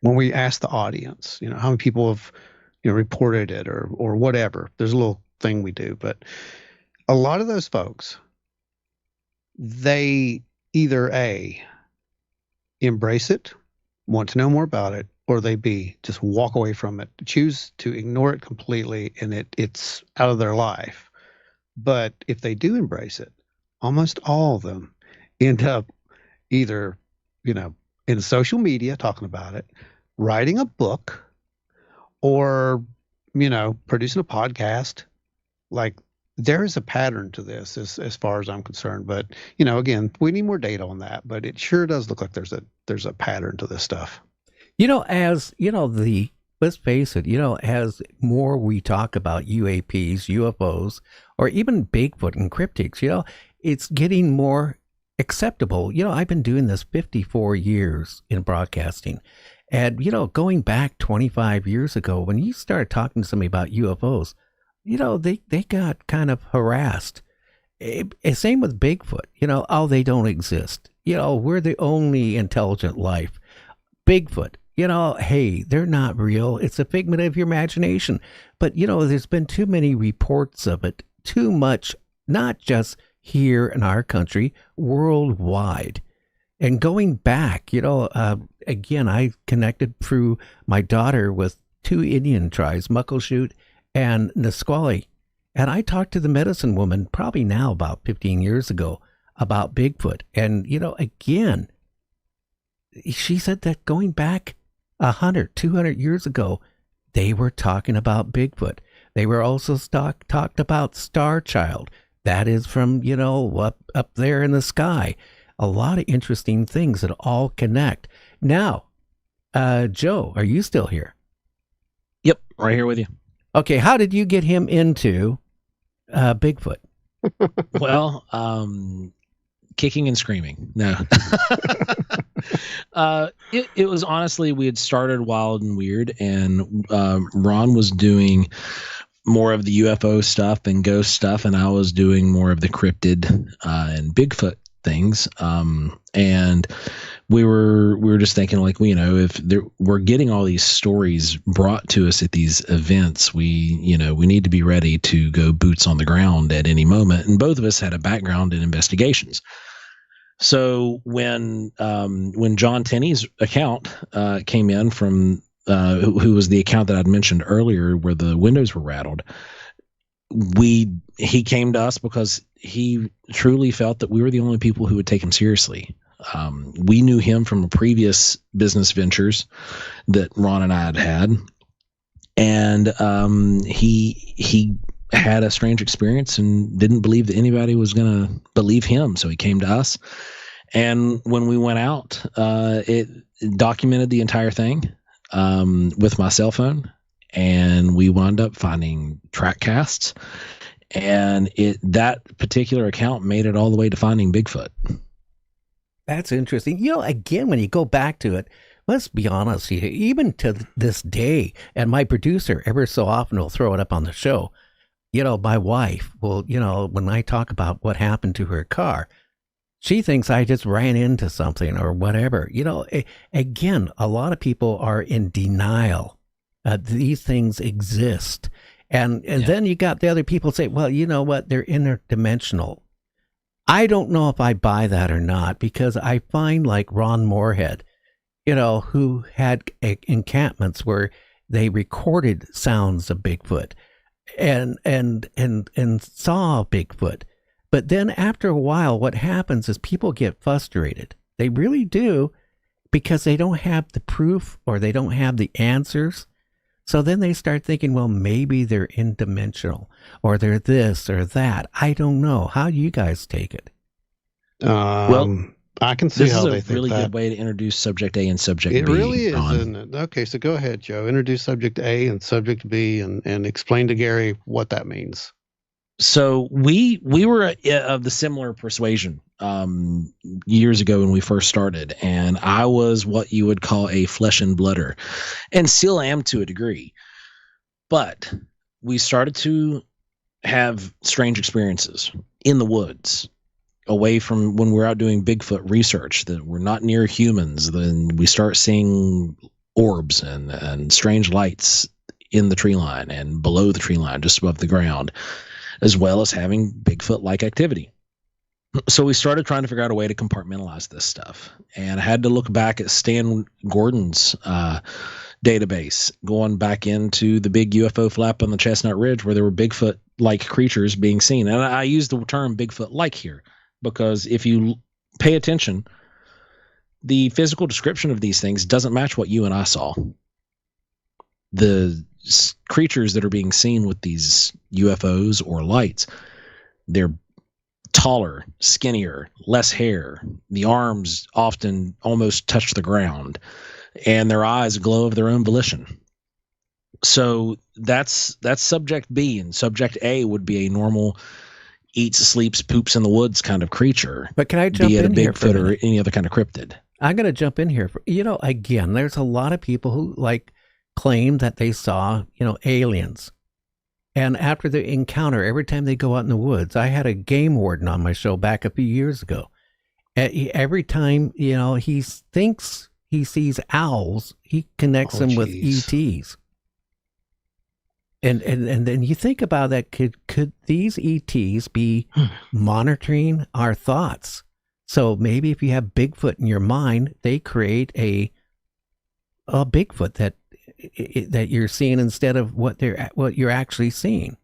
When we ask the audience, how many people have, reported it or whatever, there's a little thing we do, but a lot of those folks, they either A, embrace it, want to know more about it, or they B, just walk away from it, choose to ignore it completely, and it's out of their life. But if they do embrace it, almost all of them end up either, in social media talking about it, writing a book, or, producing a podcast. Like, there is a pattern to this as far as I'm concerned. But, again, we need more data on that, but it sure does look like there's a pattern to this stuff. Let's face it, as more we talk about UAPs, UFOs, or even Bigfoot and cryptids, it's getting more acceptable. I've been doing this 54 years in broadcasting. And, going back 25 years ago, when you started talking to somebody about UFOs, they got kind of harassed. Same with Bigfoot, oh, they don't exist. We're the only intelligent life. Bigfoot, hey, they're not real. It's a figment of your imagination. But, there's been too many reports of it, too much, not just here in our country, worldwide. And going back, again, I connected through my daughter with two Indian tribes, Muckleshoot and Nisqually. And I talked to the medicine woman probably now about 15 years ago about Bigfoot. And, again, she said that going back 100, 200 years ago, they were talking about Bigfoot. They were also talked about Star Child. That is from, up there in the sky. A lot of interesting things that all connect. Now, Joe, are you still here? Yep, right here with you. Okay, how did you get him into Bigfoot? Well, kicking and screaming. No. It was honestly, we had started Wild and Weird, and Ron was doing more of the UFO stuff and ghost stuff, and I was doing more of the cryptid and Bigfoot things. And we were just thinking, like, if we're getting all these stories brought to us at these events, we need to be ready to go boots on the ground at any moment. And both of us had a background in investigations. So when John Tenney's account came in from who was the account that I'd mentioned earlier, where the windows were rattled, he came to us because he truly felt that we were the only people who would take him seriously. We knew him from previous business ventures that Ron and I had, and he had a strange experience and didn't believe that anybody was going to believe him. So he came to us, and when we went out, it documented the entire thing with my cell phone, and we wound up finding track casts, and that particular account made it all the way to finding Bigfoot. That's interesting. Again, when you go back to it, let's be honest, even to this day, and my producer ever so often will throw it up on the show, my wife will, when I talk about what happened to her car, she thinks I just ran into something or whatever. Again, a lot of people are in denial. These things exist. And then you got the other people say, well, you know what? They're interdimensional. I don't know if I buy that or not, because I find like Ron Moorhead, who had encampments where they recorded sounds of Bigfoot and saw Bigfoot. But then after a while, what happens is people get frustrated. They really do, because they don't have the proof or they don't have the answers. So then they start thinking, well, maybe they're interdimensional or they're this or that. I don't know. How do you guys take it? Well, I can see how they think that. This is a really good way to introduce subject A and subject B. It really is, isn't it? Okay, so go ahead, Joe. Introduce subject A and subject B and explain to Gary what that means. So we were of the similar persuasion years ago when we first started, and I was what you would call a flesh and blooder, and still am to a degree. But we started to have strange experiences in the woods, away from when we're out doing Bigfoot research, that we're not near humans. Then we start seeing orbs and strange lights in the tree line and below the tree line, just above the ground, as well as having Bigfoot-like activity. So we started trying to figure out a way to compartmentalize this stuff. And I had to look back at Stan Gordon's database, going back into the big UFO flap on the Chestnut Ridge where there were Bigfoot-like creatures being seen. And I use the term Bigfoot-like here because if you pay attention, the physical description of these things doesn't match what you and I saw. The creatures that are being seen with these UFOs or lights, they're taller, skinnier, less hair. The arms often almost touch the ground. and their eyes glow of their own volition. So that's subject B, and subject A would be a normal eats, sleeps, poops in the woods kind of creature. But can I jump be it in a here for a Bigfoot or minute? any other kind of cryptid? I'm going to jump in here. Again, there's a lot of people who claim that they saw, aliens. And after the encounter, every time they go out in the woods, I had a game warden on my show back a few years ago. Every time, he thinks he sees owls, he connects them with ETs. And then you think about that, could these ETs be monitoring our thoughts? So maybe if you have Bigfoot in your mind, they create a Bigfoot that you're seeing instead of what you're actually seing.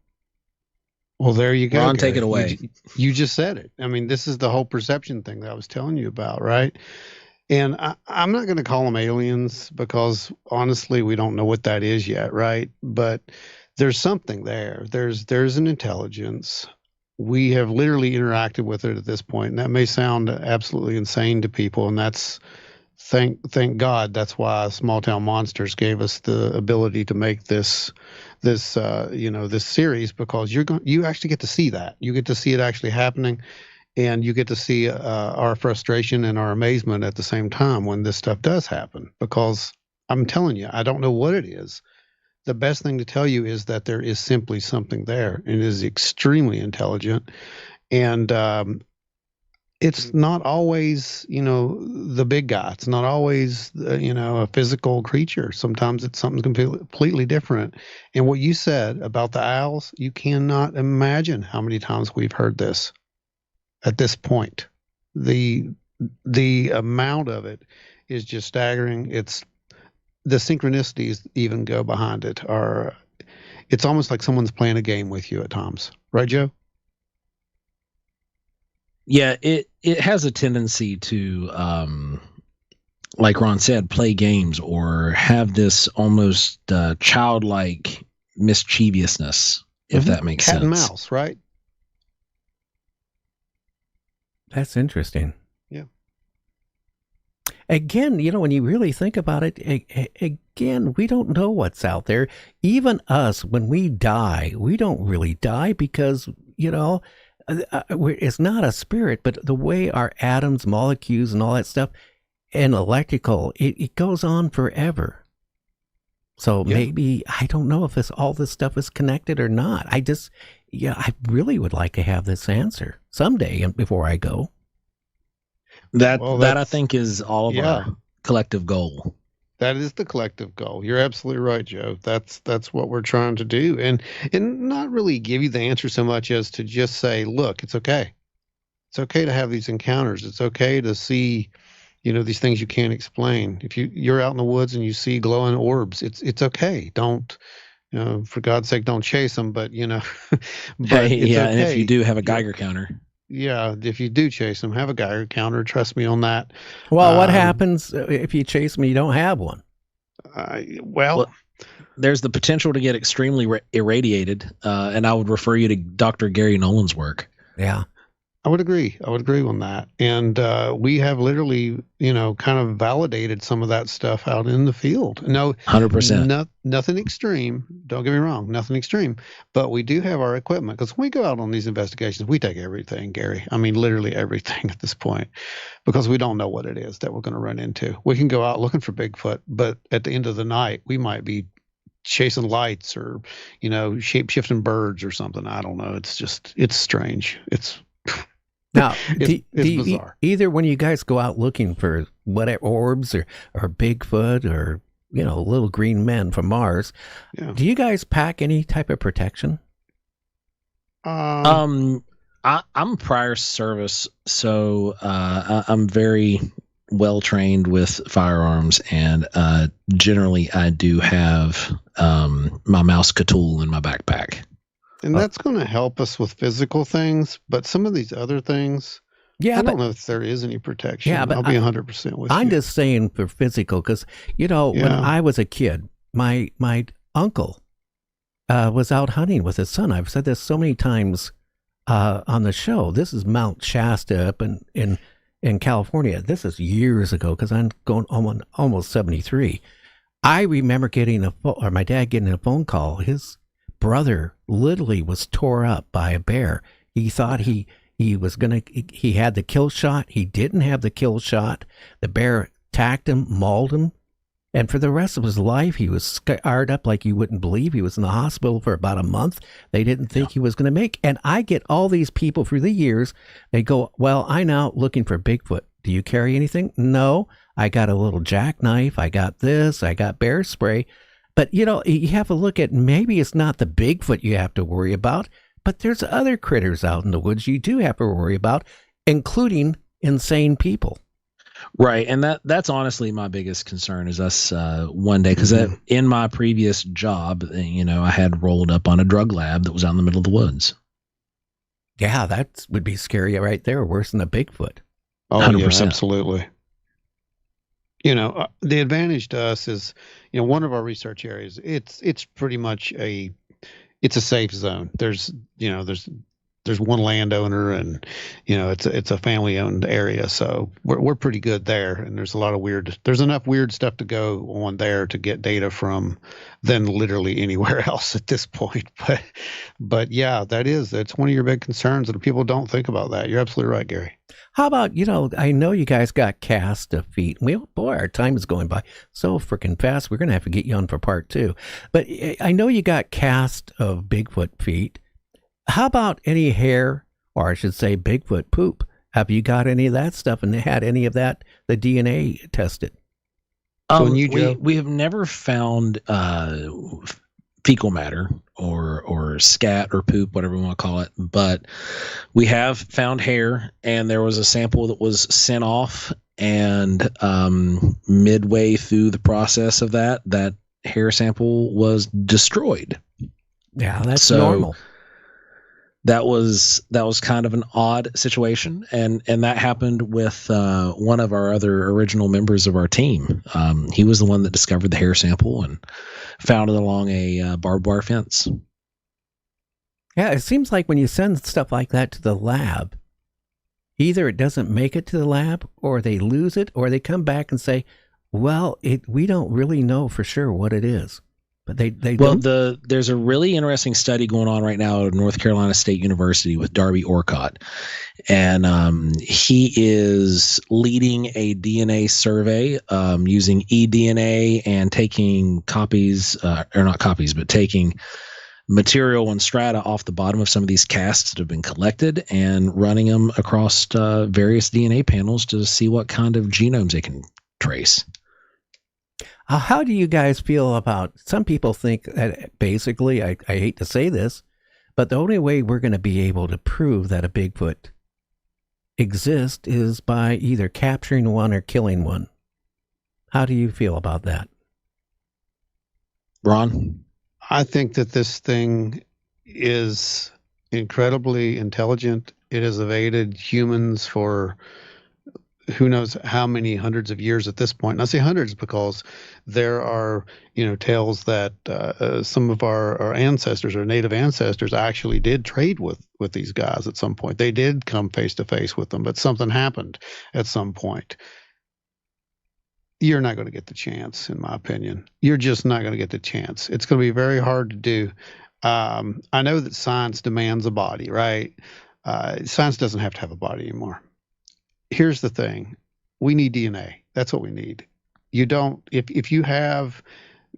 Well, there you go. Ron, take it away. You just said it. I mean, this is the whole perception thing that I was telling you about, right? And I'm not going to call them aliens because honestly, we don't know what that is yet, right? But there's something there. There's an intelligence. We have literally interacted with it at this point, and that may sound absolutely insane to people, and that's thank God. That's why Small Town Monsters gave us the ability to make this series, because you actually get to see that. You get to see it actually happening, and you get to see our frustration and our amazement at the same time when this stuff does happen. Because I'm telling you, I don't know what it is. The best thing to tell you is that there is simply something there, and it is extremely intelligent, and it's not always, the big guy. It's not always, a physical creature. Sometimes it's something completely different. And what you said about the owls, you cannot imagine how many times we've heard this at this point. The amount of it is just staggering. It's the synchronicities even go behind it it's almost like someone's playing a game with you at times. Right, Joe? Yeah, it has a tendency to, like Ron said, play games or have this almost childlike mischievousness, if that makes sense. Cat and mouse, right? That's interesting. Yeah. Again, when you really think about it, again, we don't know what's out there. Even us, when we die, we don't really die because, it's not a spirit, but the way our atoms, molecules, and all that stuff, and electrical, it goes on forever. So maybe, I don't know if all this stuff is connected or not. I really would like to have this answer someday before I go. That I think is all of our collective goal. That is the collective goal. You're absolutely right, Joe. That's what we're trying to do, and not really give you the answer so much as to just say, look, it's okay. It's okay to have these encounters. It's okay to see, these things you can't explain. If you're out in the woods and you see glowing orbs, it's okay. Don't, for God's sake, don't chase them. But but it's okay. And if you do, have a Geiger counter. Yeah, if you do chase them, have a Geiger counter. Trust me on that. Well, what happens if you chase them and you don't have one? Well, there's the potential to get extremely irradiated, and I would refer you to Dr. Gary Nolan's work. Yeah. I would agree on that. And we have literally, kind of validated some of that stuff out in the field. No, 100%. Nothing extreme. Don't get me wrong, nothing extreme. But we do have our equipment, because when we go out on these investigations, we take everything, Gary. I mean, literally everything at this point, because we don't know what it is that we're going to run into. We can go out looking for Bigfoot, but at the end of the night, we might be chasing lights or, shape-shifting birds or something. I don't know. It's strange. Now, it's bizarre. Either when you guys go out looking for whatever orbs or Bigfoot or little green men from Mars, do you guys pack any type of protection? I'm prior service, so I'm very well trained with firearms, and generally I do have my Mouseketeil in my backpack. And that's going to help us with physical things, but some of these other things, I don't know if there is any protection. Yeah, but I'll be 100% with you. I'm just saying for physical, because, when I was a kid, my uncle was out hunting with his son. I've said this so many times on the show. This is Mount Shasta up in in California. This is years ago because I'm going almost 73. I remember my dad getting a phone call. His brother literally was tore up by a bear. He thought he had the kill shot. He didn't have the kill shot. The bear attacked him, mauled him. And for the rest of his life, he was scarred up like you wouldn't believe. He was in the hospital for about a month. They didn't think he was going to make. And I get all these people through the years. They go, well, I'm out looking for Bigfoot. Do you carry anything? No. I got a little jackknife. I got this. I got bear spray. But, you have to look at maybe it's not the Bigfoot you have to worry about, but there's other critters out in the woods you do have to worry about, including insane people. Right. And that's honestly my biggest concern is us one day, because in my previous job, I had rolled up on a drug lab that was out in the middle of the woods. Yeah, that would be scary right there, worse than a Bigfoot. Oh, 100%. yeah, absolutely. The advantage to us is, one of our research areas, it's pretty much it's a safe zone. There's one landowner and, it's a family owned area. So we're pretty good there. And there's enough weird stuff to go on there to get data from than literally anywhere else at this point. But yeah, that's one of your big concerns, and people don't think about that. You're absolutely right, Gary. How about, I know you guys got cast of feet. Boy, our time is going by so freaking fast. We're going to have to get you on for part 2. But I know you got cast of Bigfoot feet. How about any hair, or I should say Bigfoot poop? Have you got any of that stuff and had any of that, the DNA tested? We have never found fecal matter or scat or poop, whatever you want to call it, but we have found hair, and there was a sample that was sent off, and midway through the process of that hair sample was destroyed. Yeah, that's normal. That was kind of an odd situation, and that happened with one of our other original members of our team. He was the one that discovered the hair sample and found it along a barbed wire fence. Yeah, it seems like when you send stuff like that to the lab, either it doesn't make it to the lab, or they lose it, or they come back and say, well, we don't really know for sure what it is. But there's a really interesting study going on right now at North Carolina State University with Darby Orcott, and he is leading a DNA survey using eDNA and taking taking material and strata off the bottom of some of these casts that have been collected and running them across various DNA panels to see what kind of genomes they can trace. How do you guys feel about, some people think that basically, I hate to say this, but the only way we're going to be able to prove that a Bigfoot exists is by either capturing one or killing one. How do you feel about that? Ron? I think that this thing is incredibly intelligent. It has evaded humans for who knows how many hundreds of years at this point. And I say hundreds because there are, tales that some of our ancestors, our native ancestors, actually did trade with these guys at some point. They did come face to face with them, but something happened at some point. You're not going to get the chance, in my opinion. You're just not going to get the chance. It's going to be very hard to do. I know that science demands a body, right? Science doesn't have to have a body anymore. Here's the thing. We need DNA. That's what we need. You don't, if you have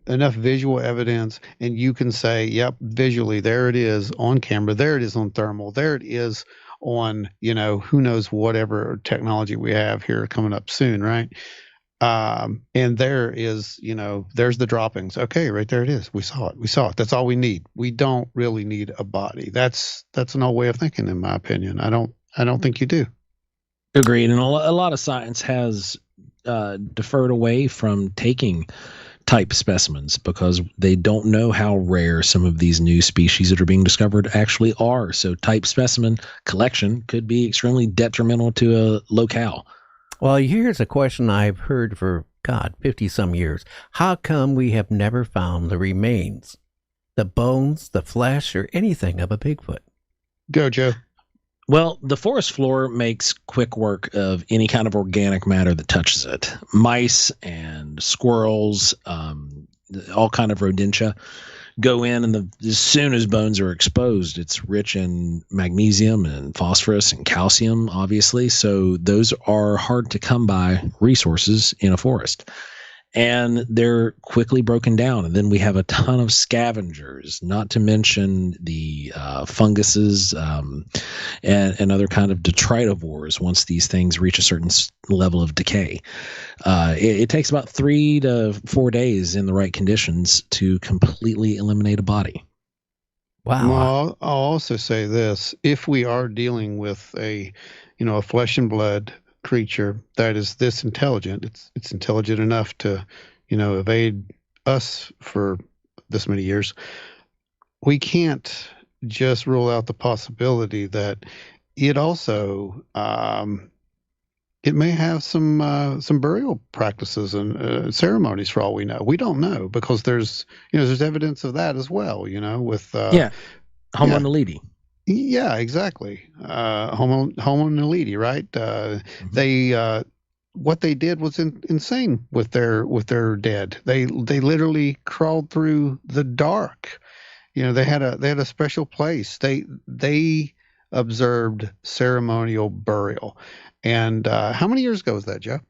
enough visual evidence and you can say, yep, visually, there it is on camera, there it is on thermal, there it is on, who knows whatever technology we have here coming up soon, right? And there is, there's the droppings. Okay, right there it is. We saw it. That's all we need. We don't really need a body. That's an old way of thinking, in my opinion. I don't think you do. Agreed. And a lot of science has deferred away from taking type specimens because they don't know how rare some of these new species that are being discovered actually are. So type specimen collection could be extremely detrimental to a locale. Well, here's a question I've heard for, 50-some years. How come we have never found the remains, the bones, the flesh, or anything of a Bigfoot? Go, Joe. Well, the forest floor makes quick work of any kind of organic matter that touches it. Mice and squirrels, all kind of rodentia go in, and as soon as bones are exposed, it's rich in magnesium and phosphorus and calcium, obviously. So those are hard to come by resources in a forest. And they're quickly broken down. And then we have a ton of scavengers, not to mention the funguses and other kind of detritivores once these things reach a certain level of decay. It takes about 3 to 4 days in the right conditions to completely eliminate a body. Wow. Well, I'll also say this. If we are dealing with a flesh and blood creature that is this intelligent, it's intelligent enough to evade us for this many years, we can't just rule out the possibility that it also it may have some burial practices and ceremonies. For all we know, we don't know, because there's evidence of that as well, with Homo naledi. Yeah, exactly. Homo naledi, right? They what they did was insane with their dead. They literally crawled through the dark. They had a special place. They observed ceremonial burial. And how many years ago was that, Jeff?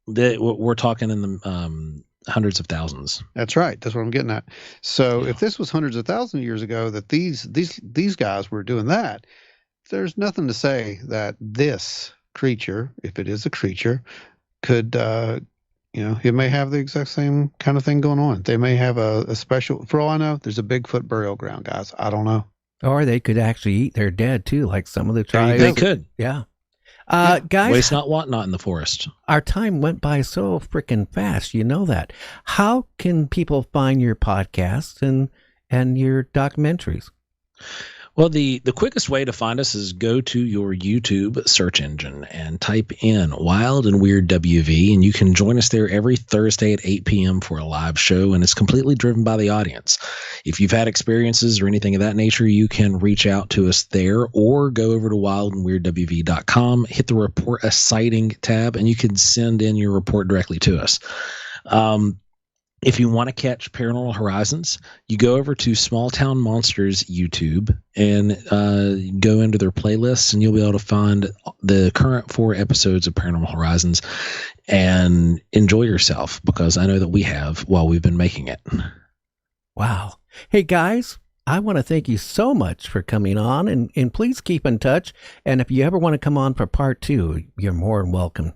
We're talking in the hundreds of thousands. That's right. That's what I'm getting at. So if this was hundreds of thousands of years ago that these guys were doing that, there's nothing to say that this creature, if it is a creature, could it may have the exact same kind of thing going on. They may have a special, for all I know, there's a Bigfoot burial ground, guys. I don't know. Or they could actually eat their dead too, like some of the tribes. They could. Yeah. Guys, waste not, want not in the forest. Our time went by so freaking fast. You know that. How can people find your podcasts and your documentaries? Well, the quickest way to find us is go to your YouTube search engine and type in Wild and Weird WV, and you can join us there every Thursday at 8 p.m. for a live show, and it's completely driven by the audience. If you've had experiences or anything of that nature, you can reach out to us there, or go over to wildandweirdwv.com, hit the Report a Sighting tab, and you can send in your report directly to us. If you want to catch Paranormal Horizons, you go over to Small Town Monsters YouTube and go into their playlists, and you'll be able to find the current 4 episodes of Paranormal Horizons and enjoy yourself, because I know that we have while we've been making it. Wow. Hey, guys, I want to thank you so much for coming on, and please keep in touch. And if you ever want to come on for part 2, you're more than welcome.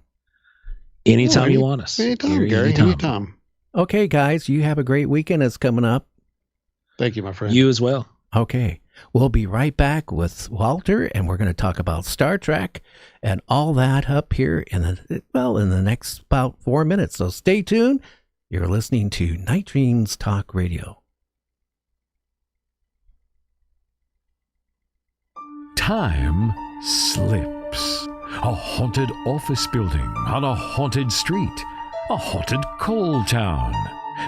Anytime you want us. Anytime, Gary. Anytime. Okay, guys, you have a great weekend. It's coming up. Thank you, my friend. You as well. Okay. We'll be right back with Walter, and we're going to talk about Star Trek and all that up here in the next about 4 minutes. So stay tuned. You're listening to Night Dreams Talk Radio. Time slips. A haunted office building on a haunted street. A haunted coal town,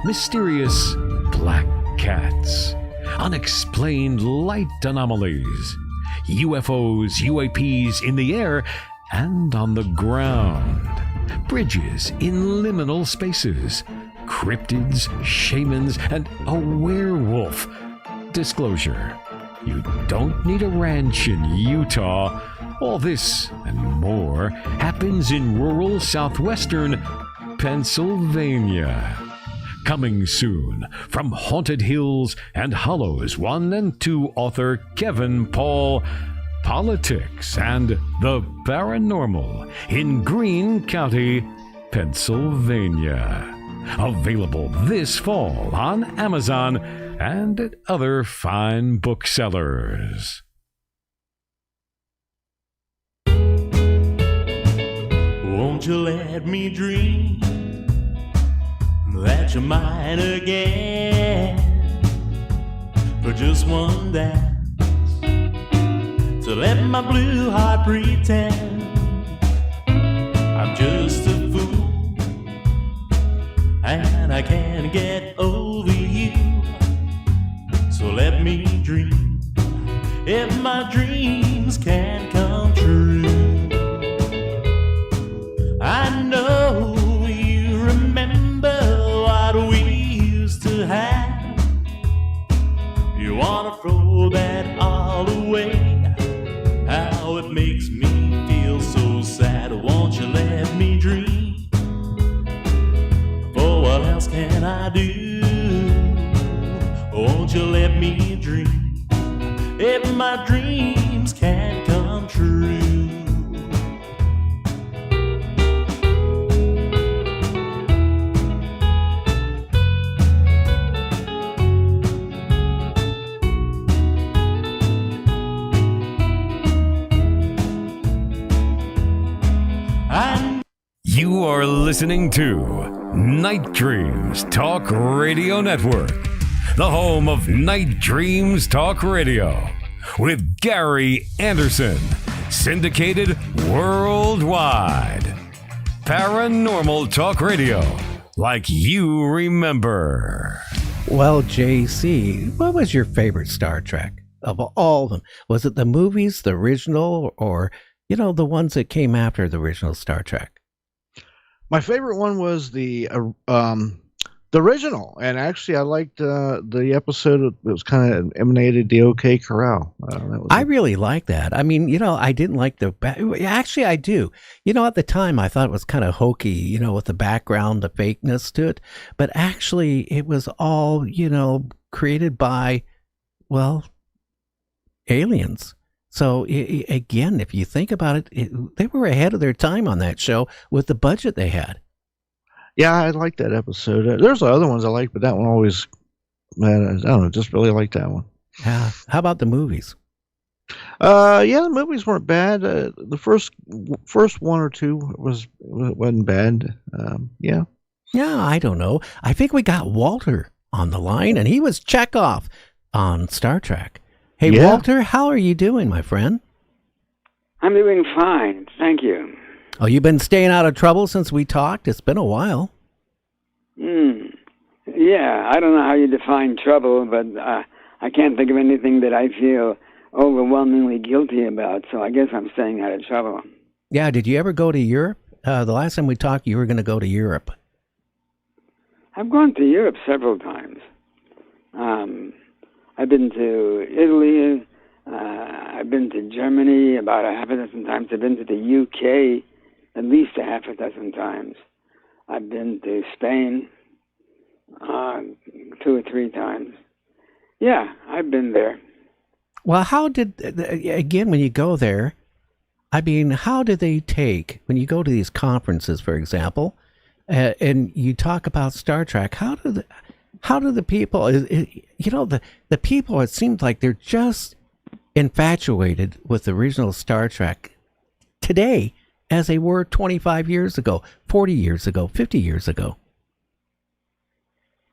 mysterious black cats, unexplained light anomalies, UFOs, UAPs in the air and on the ground, bridges in liminal spaces, cryptids, shamans, and a werewolf. Disclosure: you don't need a ranch in Utah. All this and more happens in rural southwestern Pennsylvania. Coming soon from Haunted Hills and Hollows 1 and 2 author Kevin Paul, Politics and the Paranormal in Greene County, Pennsylvania. Available this fall on Amazon and at other fine booksellers. Won't you let me dream that you're mine again for just one dance, to let my blue heart pretend I'm just a fool and I can't get over you. So let me dream if my dreams can come true. I know you remember what we used to have. You wanna throw that all away. How it makes me feel so sad. Won't you let me dream? For what else can I do? Won't you let me dream? If my dreams can come true. You are listening to Night Dreams Talk Radio Network, the home of Night Dreams Talk Radio, with Gary Anderson, syndicated worldwide. Paranormal Talk Radio, like you remember. Well, JC, what was your favorite Star Trek of all of them? Was it the movies, the original, or, the ones that came after the original Star Trek? My favorite one was the original, and actually, I liked the episode that was kind of emanated the OK Corral. I really like that. I mean, I didn't like actually, I do. At the time, I thought it was kind of hokey, with the background, the fakeness to it. But actually, it was all, created by, aliens. So again, if you think about it, they were ahead of their time on that show with the budget they had. Yeah, I like that episode. There's other ones I like, but that one always, man, I don't know, just really like that one. Yeah. How about the movies? Yeah, the movies weren't bad. The first one or two wasn't bad. Yeah. Yeah, I don't know. I think we got Walter on the line, and he was Chekhov on Star Trek. Hey, yeah. Walter, how are you doing, my friend? I'm doing fine, thank you. Oh, you've been staying out of trouble since we talked? It's been a while. Yeah, I don't know how you define trouble, but I can't think of anything that I feel overwhelmingly guilty about, so I guess I'm staying out of trouble. Yeah, did you ever go to Europe? The last time we talked, you were going to go to Europe. I've gone to Europe several times. I've been to Italy, I've been to Germany about a half a dozen times. I've been to the U.K. at least a half a dozen times. I've been to Spain 2 or 3 times. Yeah, I've been there. Well, again, when you go there, I mean, how do they take, when you go to these conferences, for example, and you talk about Star Trek, how do the people, the people, it seems like they're just infatuated with the original Star Trek today as they were 25 years ago, 40 years ago, 50 years ago.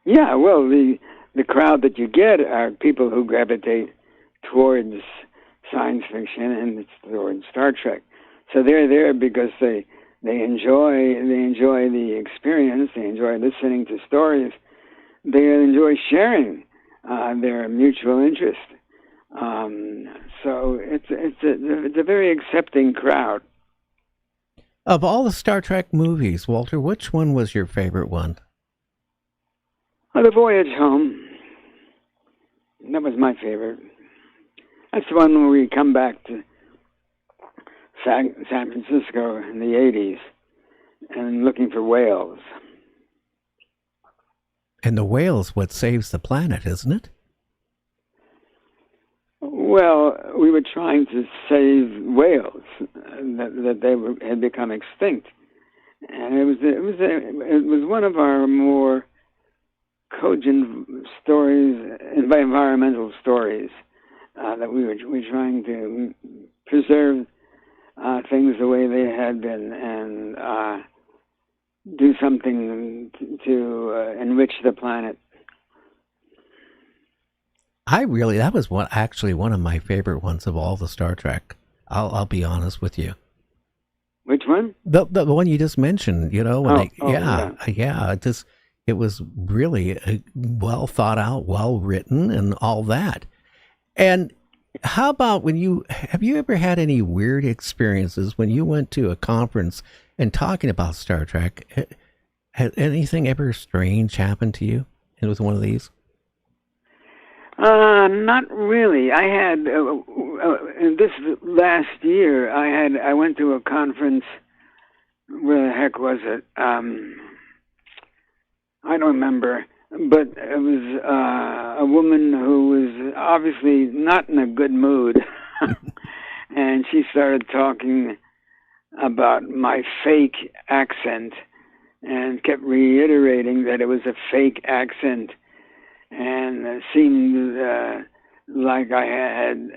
Yeah, well, the crowd that you get are people who gravitate towards science fiction and towards Star Trek. So they're there because they enjoy the experience, they enjoy listening to stories, they enjoy sharing their mutual interest. So it's a very accepting crowd. Of all the Star Trek movies, Walter, which one was your favorite one? The Voyage Home. That was my favorite. That's the one where we come back to San Francisco in the 80s and looking for whales. And the whale's what saves the planet, isn't it? Well, we were trying to save whales that they had become extinct, and it was one of our more cogent stories, environmental stories, that we were trying to preserve things the way they had been and do something to enrich the planet. That was one of my favorite ones of all the Star Trek. I'll be honest with you. Which one? The one you just mentioned, it was really well thought out, well written, and all that. And How about have you ever had any weird experiences when you went to a conference and talking about Star Trek? Has anything ever strange happened to you with one of these? Not really. I had this last year. I went to a conference. Where the heck was it? I don't remember. But it was a woman who was obviously not in a good mood, and she started talking about my fake accent, and kept reiterating that it was a fake accent. And it seemed like I had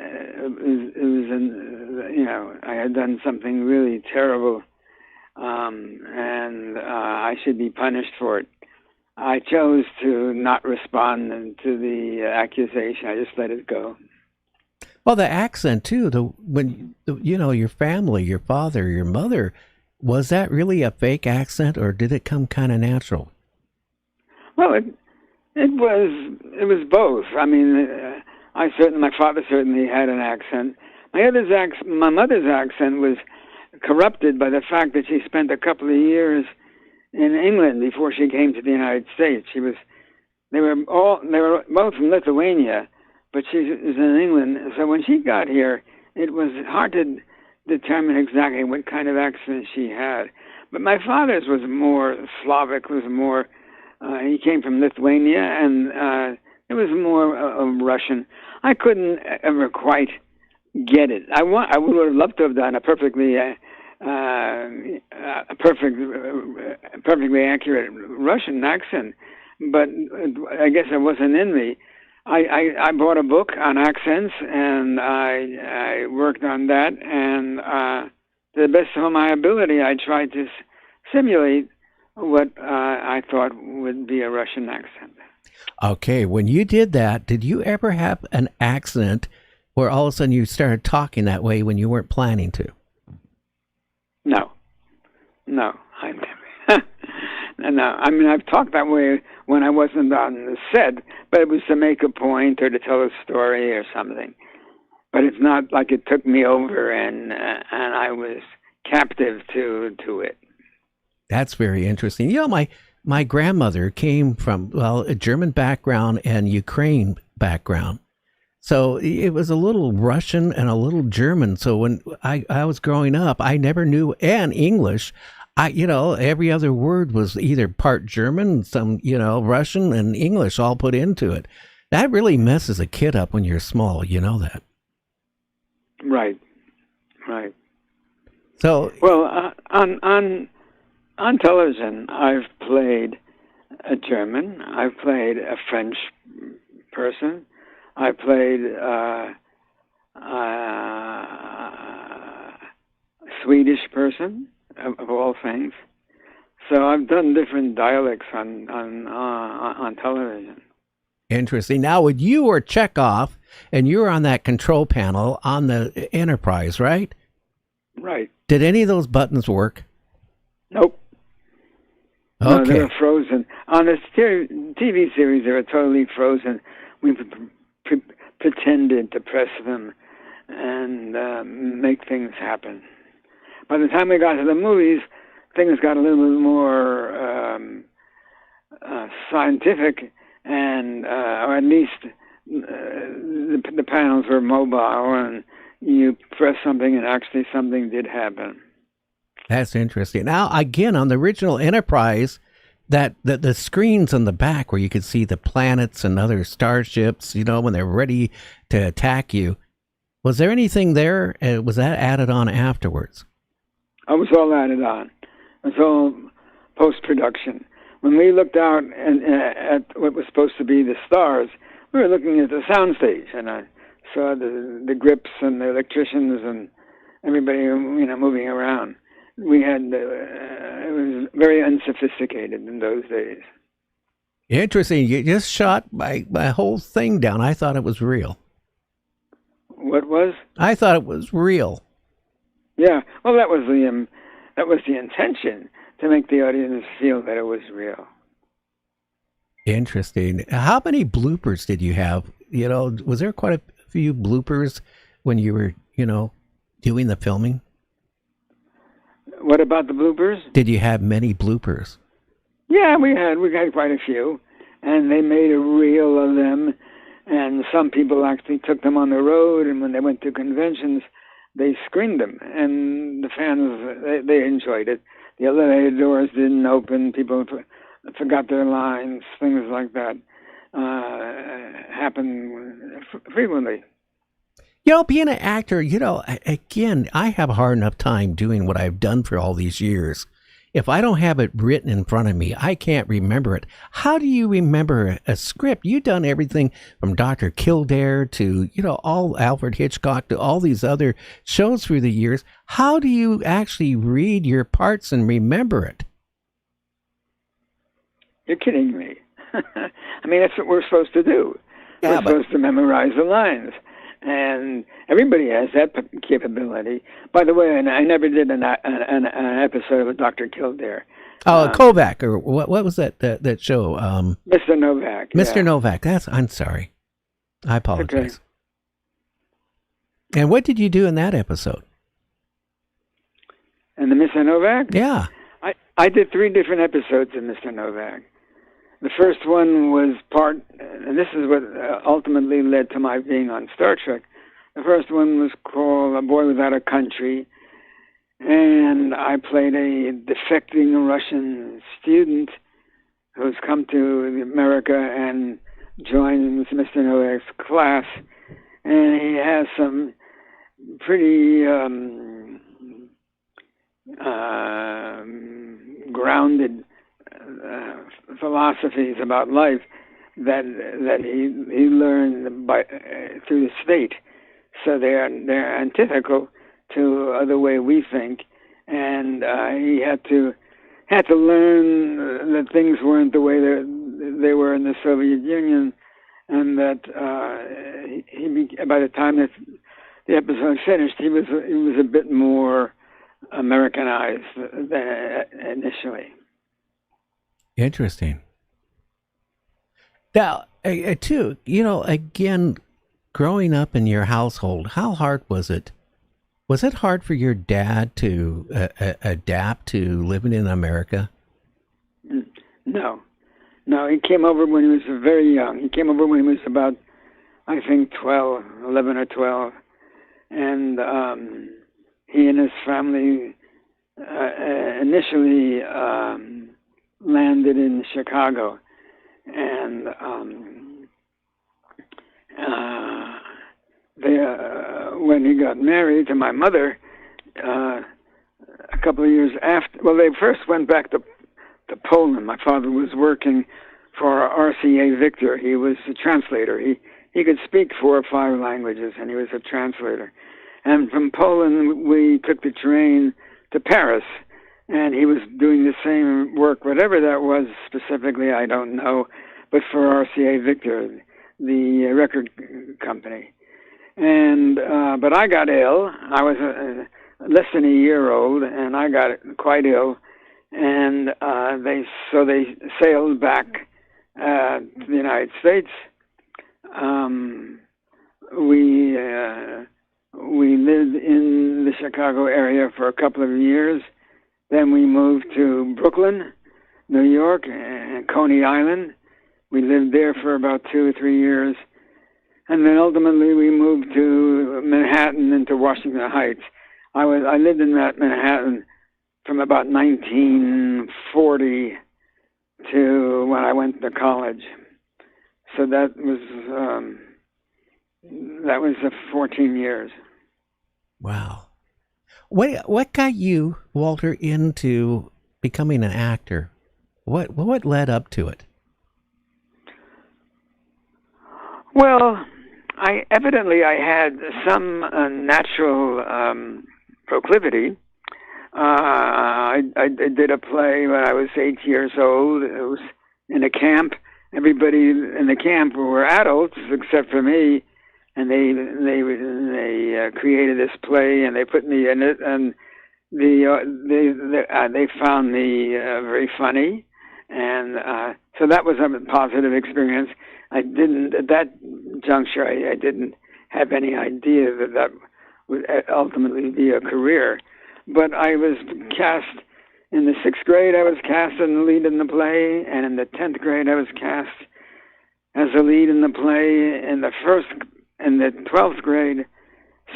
I had done something really terrible, and I should be punished for it. I chose to not respond to the accusation. I just let it go. Well, the accent too. Your family, your father, your mother, was that really a fake accent, or did it come kind of natural? Well, it was both. I mean, my father certainly had an accent. My mother's accent was corrupted by the fact that she spent a couple of years in England before she came to the United States. They were both from Lithuania, but she was in England. So when she got here, it was hard to determine exactly what kind of accent she had. But my father's was more Slavic, he came from Lithuania, and it was more Russian. I couldn't ever quite get it. I would have loved to have done a perfectly accurate Russian accent, but I guess it wasn't in me. I bought a book on accents, and I worked on that, and to the best of my ability, I tried to simulate what I thought would be a Russian accent. Okay, when you did that, did you ever have an accent where all of a sudden you started talking that way when you weren't planning to? No, I never. No, I mean, I've talked that way when I wasn't on the set, but it was to make a point or to tell a story or something. But it's not like it took me over and I was captive to it. That's very interesting. My grandmother came from, a German background and Ukraine background. So it was a little Russian and a little German. So when I was growing up, I never knew, and English, every other word was either part German, some, Russian and English all put into it. That really messes a kid up when you're small. You know that. Right. So, well, on television, I've played a German. I've played a French person. I played a Swedish person, of all things. So I've done different dialects on television. Interesting. Now, when you were Chekhov and you were on that control panel on the Enterprise, right? Right. Did any of those buttons work? Nope. Okay. No, they were frozen. On this TV series, they were totally frozen. We pretended to press them and make things happen. By the time we got to the movies, things got a little bit more scientific, and or at least the panels were mobile, and you press something, and actually something did happen. That's interesting. Now, again, on the original Enterprise, that the screens on the back where you could see the planets and other starships, when they're ready to attack you, was there anything there? Was that added on afterwards? It was all added on. It was all post-production. When we looked out at what was supposed to be the stars, we were looking at the soundstage, and I saw the grips and the electricians and everybody, moving around. We had, it was very unsophisticated in those days. Interesting. You just shot my whole thing down. I thought it was real. What was? I thought it was real. Yeah. Well, that was the intention, to make the audience feel that it was real. Interesting. How many bloopers did you have? Was there quite few bloopers when you were, doing the filming? What about the bloopers? Did you have many bloopers? Yeah, we had quite a few, and they made a reel of them, and some people actually took them on the road, and when they went to conventions, they screened them, and the fans, they enjoyed it. The elevator doors didn't open, people forgot their lines, things like that happen frequently. Being an actor, again, I have a hard enough time doing what I've done for all these years. If I don't have it written in front of me, I can't remember it. How do you remember a script? You've done everything from Dr. Kildare to, all Alfred Hitchcock to all these other shows through the years. How do you actually read your parts and remember it? You're kidding me. I mean, that's what we're supposed to do. Yeah, we're supposed to memorize the lines. And everybody has that capability. By the way, I never did an episode of Dr. Kildare. Oh, Kovac, or what was that show? Mr. Novak. Mr. Yeah. Novak. I'm sorry. I apologize. Okay. And what did you do in that episode? And the Mr. Novak? Yeah. I did 3 different episodes of Mr. Novak. The first one was and this is what ultimately led to my being on Star Trek. The first one was called A Boy Without a Country, and I played a defecting Russian student who's come to America and joined Mr. Novak's class, and he has some pretty grounded philosophies about life that he learned through the state. So they're antithetical to the way we think, and he had to learn that things weren't the way they were in the Soviet Union, and that by the time that the episode finished, he was a bit more Americanized than initially. Interesting. Now, too, again, growing up in your household, how hard was it? Was it hard for your dad to adapt to living in America? No. He came over when he was very young. He came over when he was about, I think, 11 or 12. And he and his family initially landed in Chicago, and when he got married to my mother, a couple of years after, they first went back to Poland. My father was working for RCA Victor. He was a translator. He could speak 4 or 5 languages, and he was a translator. And from Poland, we took the train to Paris, and he was doing the same work, whatever that was specifically, I don't know, but for RCA Victor, the record company. And but I got ill. I was less than a year old, and I got quite ill. And they sailed back to the United States. We lived in the Chicago area for a couple of years. Then we moved to Brooklyn, New York, and Coney Island. We lived there for about 2 or 3 years. And then ultimately we moved to Manhattan and to Washington Heights. I lived in that Manhattan from about 1940 to when I went to college. So that was 14 years. Wow. What got you, Walter, into becoming an actor? What led up to it? Well, I had some natural proclivity. I did a play when I was 8 years old. It was in a camp. Everybody in the camp were adults except for me, and they created this play and they put me in it, and they found me very funny, and so that was a positive experience. I didn't at that juncture. I didn't have any idea that that would ultimately be a career. But I was cast in the 6th grade. I was cast as the lead in the play, and in the 10th grade, I was cast as a lead in the play. In the 12th grade,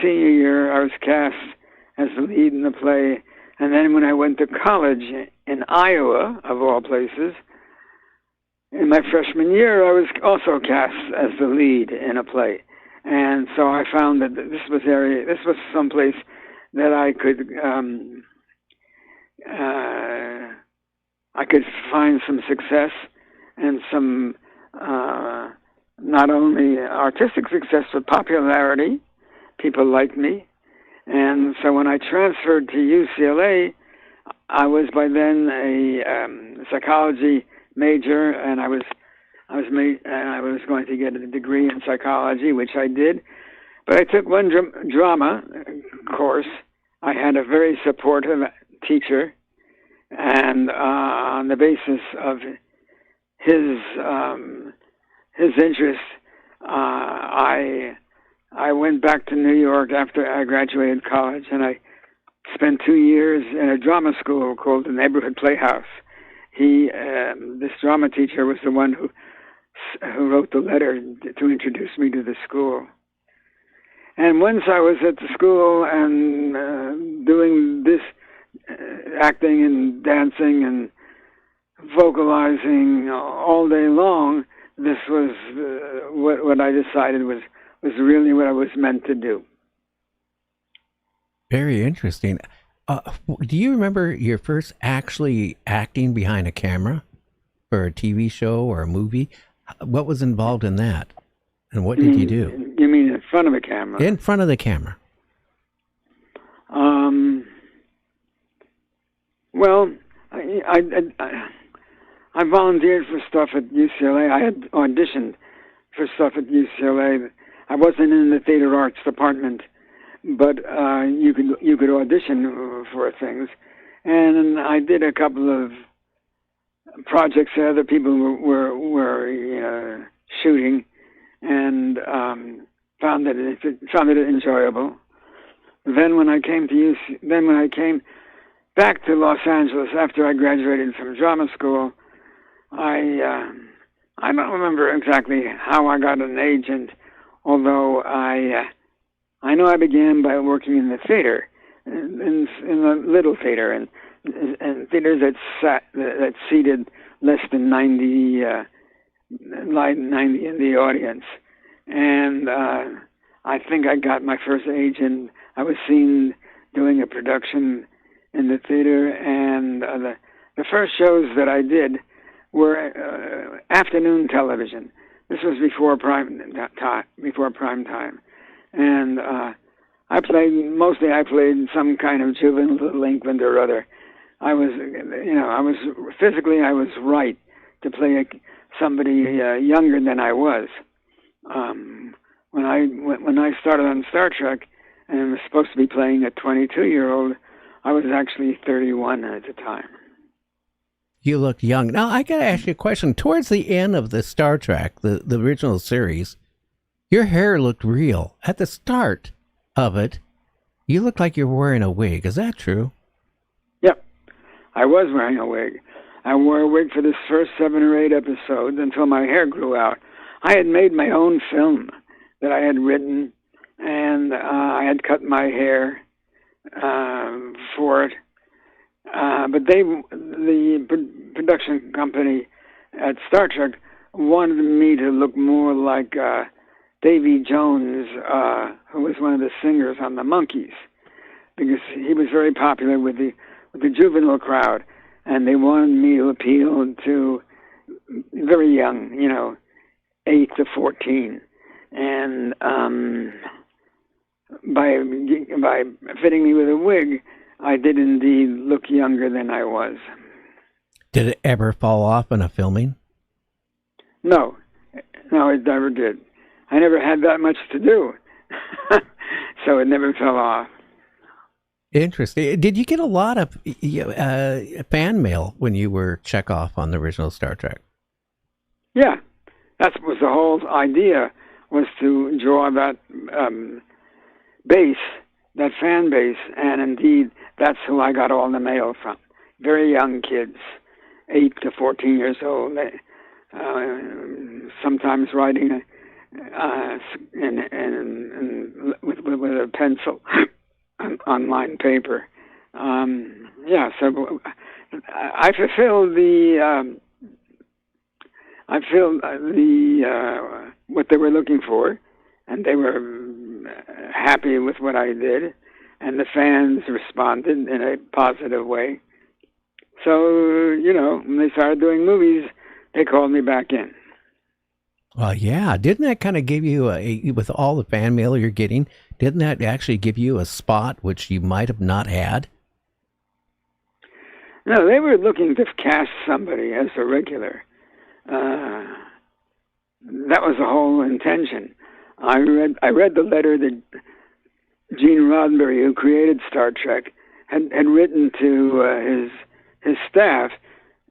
senior year, I was cast as the lead in the play. And then when I went to college in Iowa, of all places, in my freshman year, I was also cast as the lead in a play. And so I found that this was someplace that I could find some success and some not only artistic success but popularity. People liked me, and so when I transferred to UCLA, I was by then a psychology major, and I was going to get a degree in psychology, which I did. But I took one drama course. I had a very supportive teacher, and on the basis of his interest, I went back to New York after I graduated college, and I spent 2 years in a drama school called the Neighborhood Playhouse. This drama teacher was the one who wrote the letter to introduce me to the school. And once I was at the school and doing this, acting and dancing and vocalizing all day long, this was what I decided was really what I was meant to do. Very interesting. Do you remember your first actually acting behind a camera for a TV show or a movie? What was involved in that? And what did you do? You mean in front of a camera? In front of the camera. Well, I volunteered for stuff at UCLA. I had auditioned for stuff at UCLA. I wasn't in the theater arts department, but you could audition for things, and I did a couple of projects that other people were shooting, and found it enjoyable. Then when I came back to Los Angeles after I graduated from drama school, I don't remember exactly how I got an agent, although I know I began by working in the theater, in a little theater, and theaters that seated less than 90 in the audience. And I think I got my first agent. I was seen doing a production in the theater, and the first shows that I did were afternoon television. This was before prime time, and I played some kind of juvenile delinquent or other. I was physically right to play somebody younger than I was. When I started on Star Trek and was supposed to be playing a 22-year-old, I was actually 31 at the time. You looked young. Now, I got to ask you a question. Towards the end of the Star Trek, the original series, your hair looked real. At the start of it, you looked like you were wearing a wig. Is that true? Yep. I was wearing a wig. I wore a wig for the first 7 or 8 episodes until my hair grew out. I had made my own film that I had written, and I had cut my hair for it. But the production company at Star Trek wanted me to look more like Davy Jones, who was one of the singers on the Monkees, because he was very popular with the juvenile crowd, and they wanted me to appeal to very young, 8 to 14, and by fitting me with a wig, I did indeed look younger than I was. Did it ever fall off in a filming? No, it never did. I never had that much to do, so it never fell off. Interesting. Did you get a lot of fan mail when you were Chekhov on the original Star Trek? Yeah, that was the whole idea, was to draw that base, that fan base, and indeed, that's who I got all the mail from. Very young kids, 8 to 14 years old, sometimes writing with a pencil on lined paper. So I fulfilled what they were looking for, and they were happy with what I did, and the fans responded in a positive way. So, when they started doing movies, they called me back in. Well, yeah. Didn't that kind of give you, with all the fan mail you're getting, didn't that actually give you a spot which you might have not had? No, they were looking to cast somebody as a regular. That was the whole intention. I read the letter that Gene Roddenberry, who created Star Trek, had written to his staff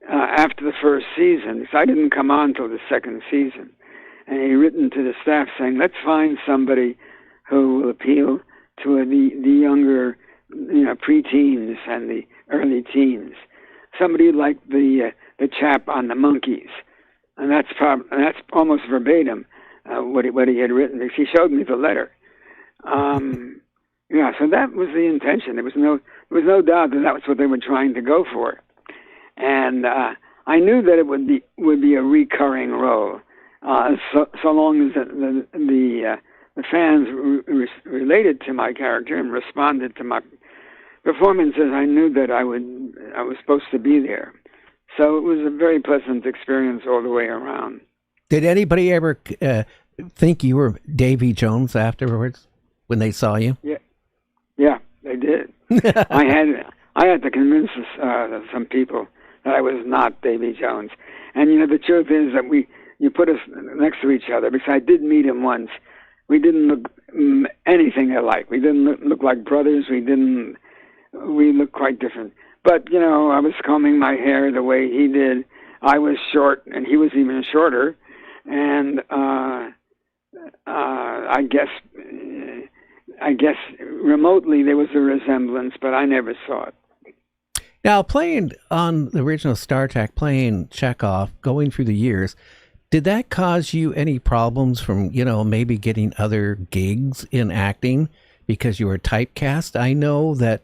after the first season, because I didn't come on till the second season. And he written to the staff saying, let's find somebody who will appeal to the younger, preteens and the early teens. Somebody like the chap on the Monkees. And that's almost verbatim what he had written, because he showed me the letter. So that was the intention. There was no doubt that was what they were trying to go for. And I knew that it would be a recurring role, so long as the fans related to my character and responded to my performances. I knew that I was supposed to be there. So it was a very pleasant experience all the way around. Did anybody ever think you were Davy Jones afterwards when they saw you? Yeah, they did. I had to convince some people that I was not Davy Jones. And the truth is that you put us next to each other, because I did meet him once. We didn't look anything alike. We didn't look like brothers. We looked quite different. But, I was combing my hair the way he did. I was short, and he was even shorter. And I guess remotely there was a resemblance, but I never saw it. Now, playing on the original Star Trek, playing Chekhov, going through the years, did that cause you any problems from, maybe getting other gigs in acting because you were typecast? I know that,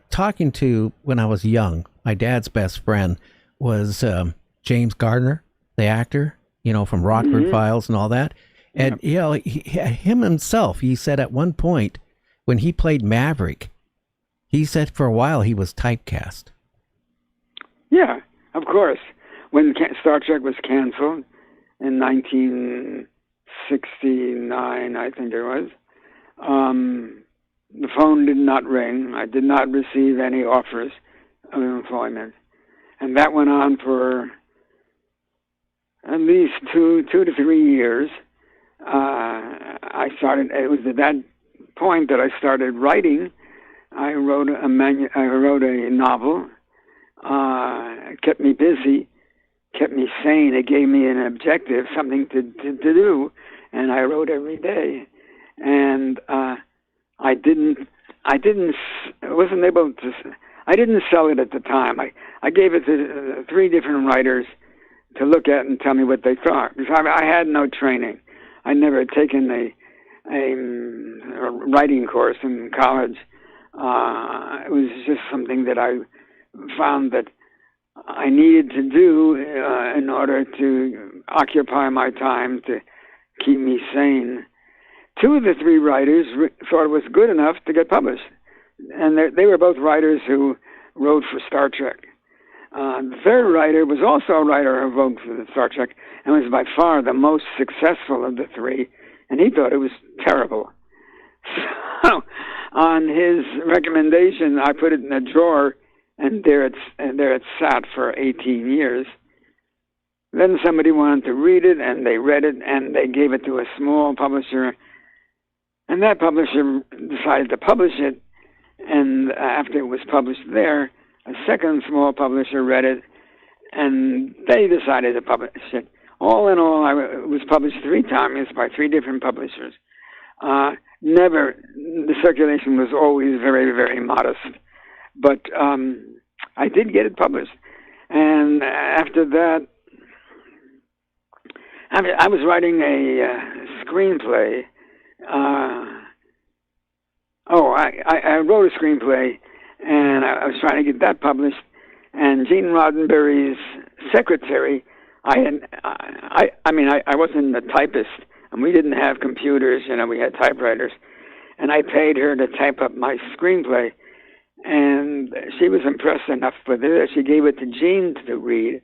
talking to, when I was young, my dad's best friend was James Gardner, the actor, from Rockford Files and all that. And, him himself, he said at one point when he played Maverick, he said for a while he was typecast. Yeah, of course. When Star Trek was canceled in 1969, I think it was, the phone did not ring. I did not receive any offers of employment. And that went on for at least two to 3 years. It was at that point that I started writing. I wrote a novel. It kept me busy, kept me sane. It gave me an objective, something to do, and I wrote every day. And I didn't sell it at the time. I gave it to 3 different writers to look at and tell me what they thought, because I had no training. I never had taken a writing course in college. It was just something that I found that I needed to do in order to occupy my time to keep me sane. 2 of the 3 writers thought it was good enough to get published. And they were both writers who wrote for Star Trek. The 3rd writer was also a writer who wrote for Star Trek and was by far the most successful of the 3, and he thought it was terrible. So, on his recommendation, I put it in a drawer, and there it sat for 18 years. Then somebody wanted to read it, and they read it, and they gave it to a small publisher, and that publisher decided to publish it, and after it was published there, a second small publisher read it, and they decided to publish it. all in all, it was published 3 times by 3 different publishers. Never, the circulation was always very, very modest. But I did get it published. And after that, I was writing a screenplay. I wrote a screenplay, and I was trying to get that published. And Gene Roddenberry's secretary, I wasn't a typist, and we didn't have computers, we had typewriters. And I paid her to type up my screenplay. And she was impressed enough with it that she gave it to Gene to read.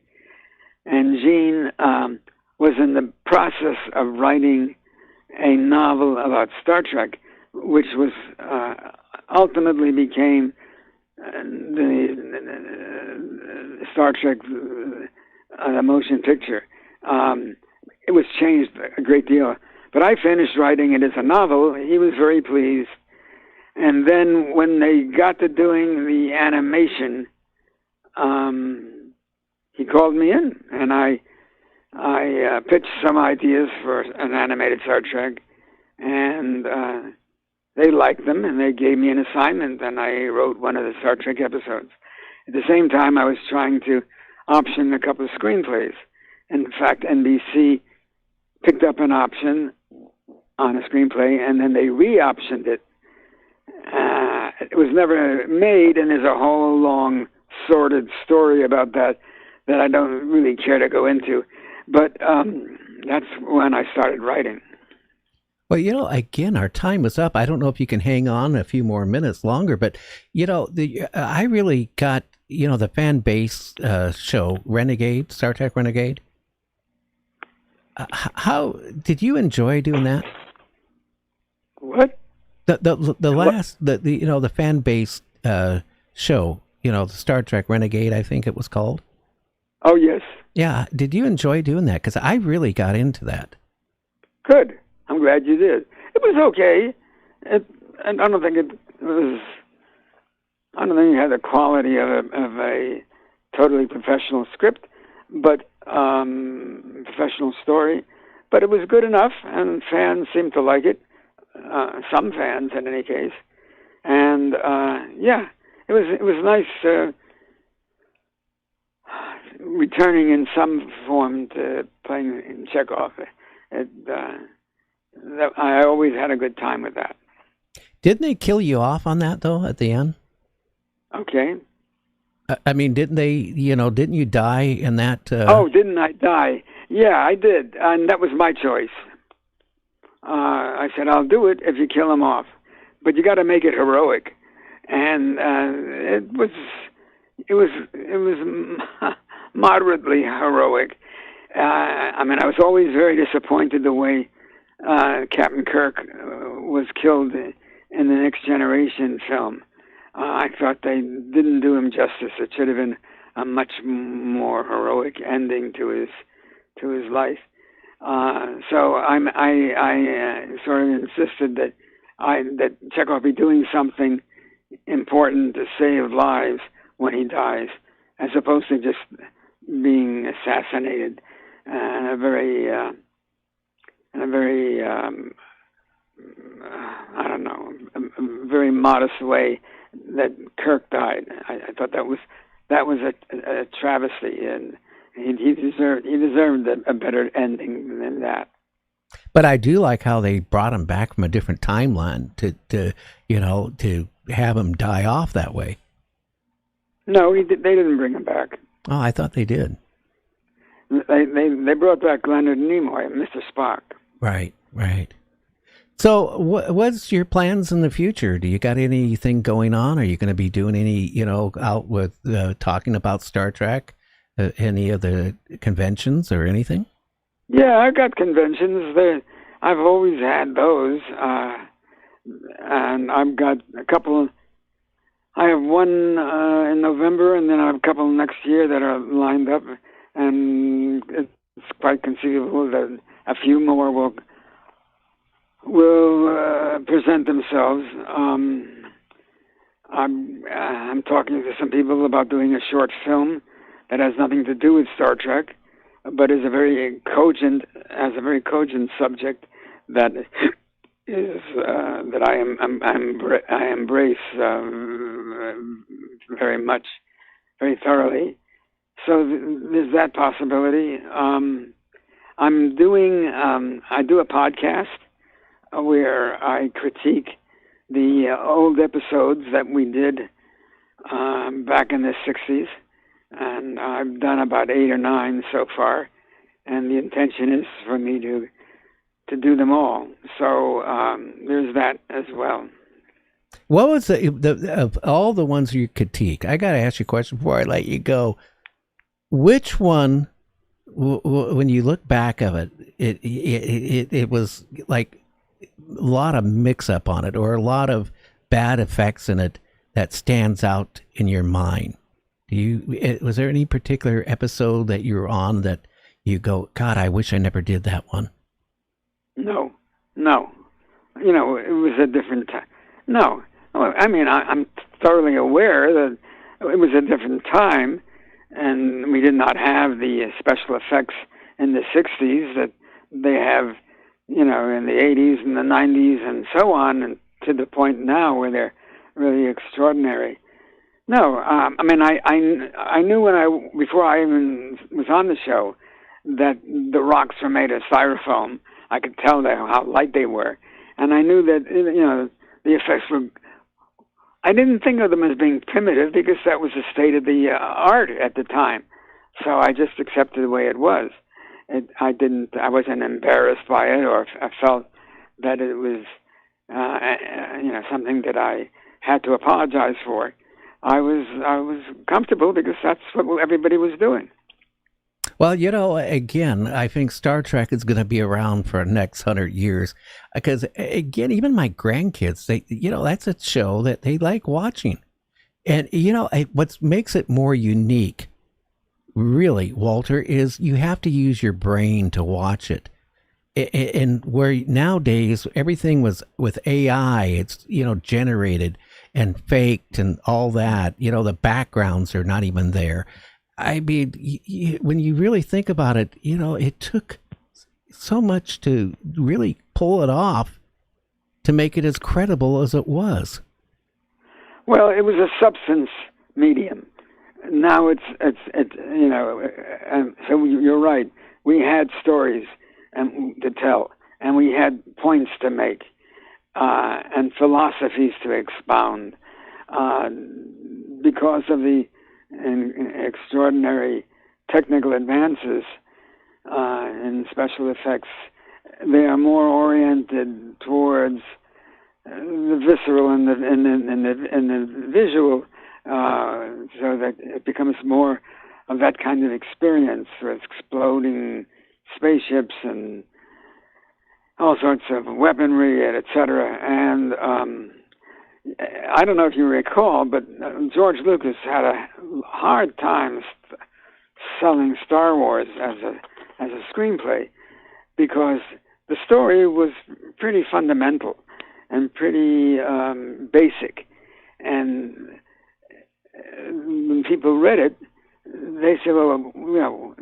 And Gene was in the process of writing a novel about Star Trek, which was ultimately became the Star Trek motion picture. It was changed a great deal. But I finished writing it as a novel. He was very pleased. And then when they got to doing the animation, he called me in, and I pitched some ideas for an animated Star Trek, and they liked them, and they gave me an assignment, and I wrote one of the Star Trek episodes. At the same time, I was trying to option a couple of screenplays. In fact, NBC picked up an option on a screenplay, and then they re-optioned it. It was never made, and there's a whole long, sordid story about that I don't really care to go into. But that's when I started writing. Well, again, our time is up. I don't know if you can hang on a few more minutes longer, but, I really got, the fan base show, Renegade, Star Trek Renegade. How did you enjoy doing that? What? The fan base show, the Star Trek Renegade, I think it was called. Oh, yes. Yeah. Did you enjoy doing that? Because I really got into that. Good. I'm glad you did. It was okay. I don't think it was. I don't think it had the quality of a totally professional script, but professional story. But it was good enough, and fans seemed to like it. Some fans, in any case, and it was nice returning in some form to playing in Chekhov. I always had a good time with that. Didn't they kill you off on that though at the end? Okay. I mean, didn't they? Didn't you die in that? Oh, didn't I die? Yeah, I did, and that was my choice. I said, I'll do it if you kill him off, but you got to make it heroic. And it was moderately heroic. I was always very disappointed the way Captain Kirk was killed in the Next Generation film. I thought they didn't do him justice. It should have been a much more heroic ending to his life. So I sort of insisted that Chekhov be doing something important to save lives when he dies, as opposed to just being assassinated in a very very modest way that Kirk died. I thought that was a travesty, and he deserved a better ending than that. But I do like how they brought him back from a different timeline to have him die off that way. No, they didn't bring him back. Oh, I thought they did. They brought back Leonard Nimoy, Mr. Spock. Right. So what's your plans in the future? Do you got anything going on? Are you going to be doing any, out with talking about Star Trek, any of the conventions or anything? Yeah, I got conventions. I've always had those. And I've got a couple. I have one in November, and then I have a couple next year that are lined up. And it's quite conceivable that a few more will present themselves. I'm talking to some people about doing a short film that has nothing to do with Star Trek, but is a very cogent subject that is that I embrace very much, very thoroughly. So there's that possibility. I do a podcast where I critique the old episodes that we did back in the 60s, and I've done about 8 or 9 so far, and the intention is for me to do them all. So there's that as well. What was the of all the ones you critique? I got to ask you a question before I let you go. Which one, when you look back of it, it was like a lot of mix-up on it, or a lot of bad effects in it that stands out in your mind? Was there any particular episode that you were on that you go, God, I wish I never did that one? No. You know, it was a different time. No. I mean, I'm thoroughly aware that it was a different time, and we did not have the special effects in the 60s that they have, you know, in the 80s and the 90s and so on, and to the point now where they're really extraordinary. No, I mean, I knew before I even was on the show that the rocks were made of styrofoam. I could tell how light they were. And I knew that, you know, the effects were... I didn't think of them as being primitive because that was the state of the art at the time. So I just accepted the way it was. I wasn't embarrassed by it, or I felt that it was, you know, something that I had to apologize for. I was comfortable because that's what everybody was doing. Well, you know, again, I think Star Trek is going to be around for the next 100 years because, again, even my grandkids, that's a show that they like watching. And, you know, what makes it more unique, really, Walter, is you have to use your brain to watch it. And where nowadays everything was with AI, it's, you know, generated and faked and all that, you know, the backgrounds are not even there. I mean, when you really think about it, you know, it took so much to really pull it off to make it as credible as it was. Well, it was a substance medium. Now it's you know, so you're right. We had stories to tell, and we had points to make, and philosophies to expound, because of the extraordinary technical advances in special effects. They are more oriented towards the visceral and the visual, so that it becomes more of that kind of experience with exploding spaceships and all sorts of weaponry, etc. And I don't know if you recall, but George Lucas had a hard time selling Star Wars as a screenplay because the story was pretty fundamental and pretty basic. And when people read it, they said, well, you know,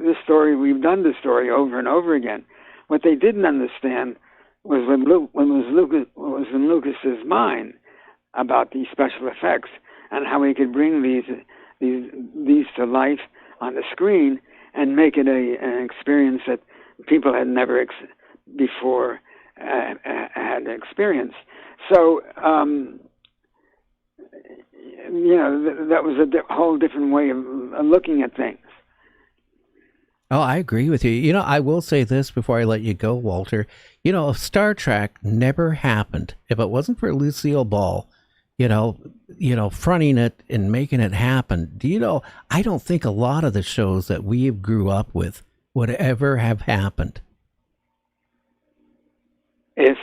this story, we've done this story over and over again. What they didn't understand was what was in Lucas's mind about these special effects and how he could bring these to life on the screen and make it an experience that people had never before had experienced. So, you know, that was a whole different way of looking at things. Oh, I agree with you. You know, I will say this before I let you go, Walter. You know, if Star Trek never happened, if it wasn't for Lucille Ball, you know, fronting it and making it happen, I don't think a lot of the shows that we grew up with would ever have happened. If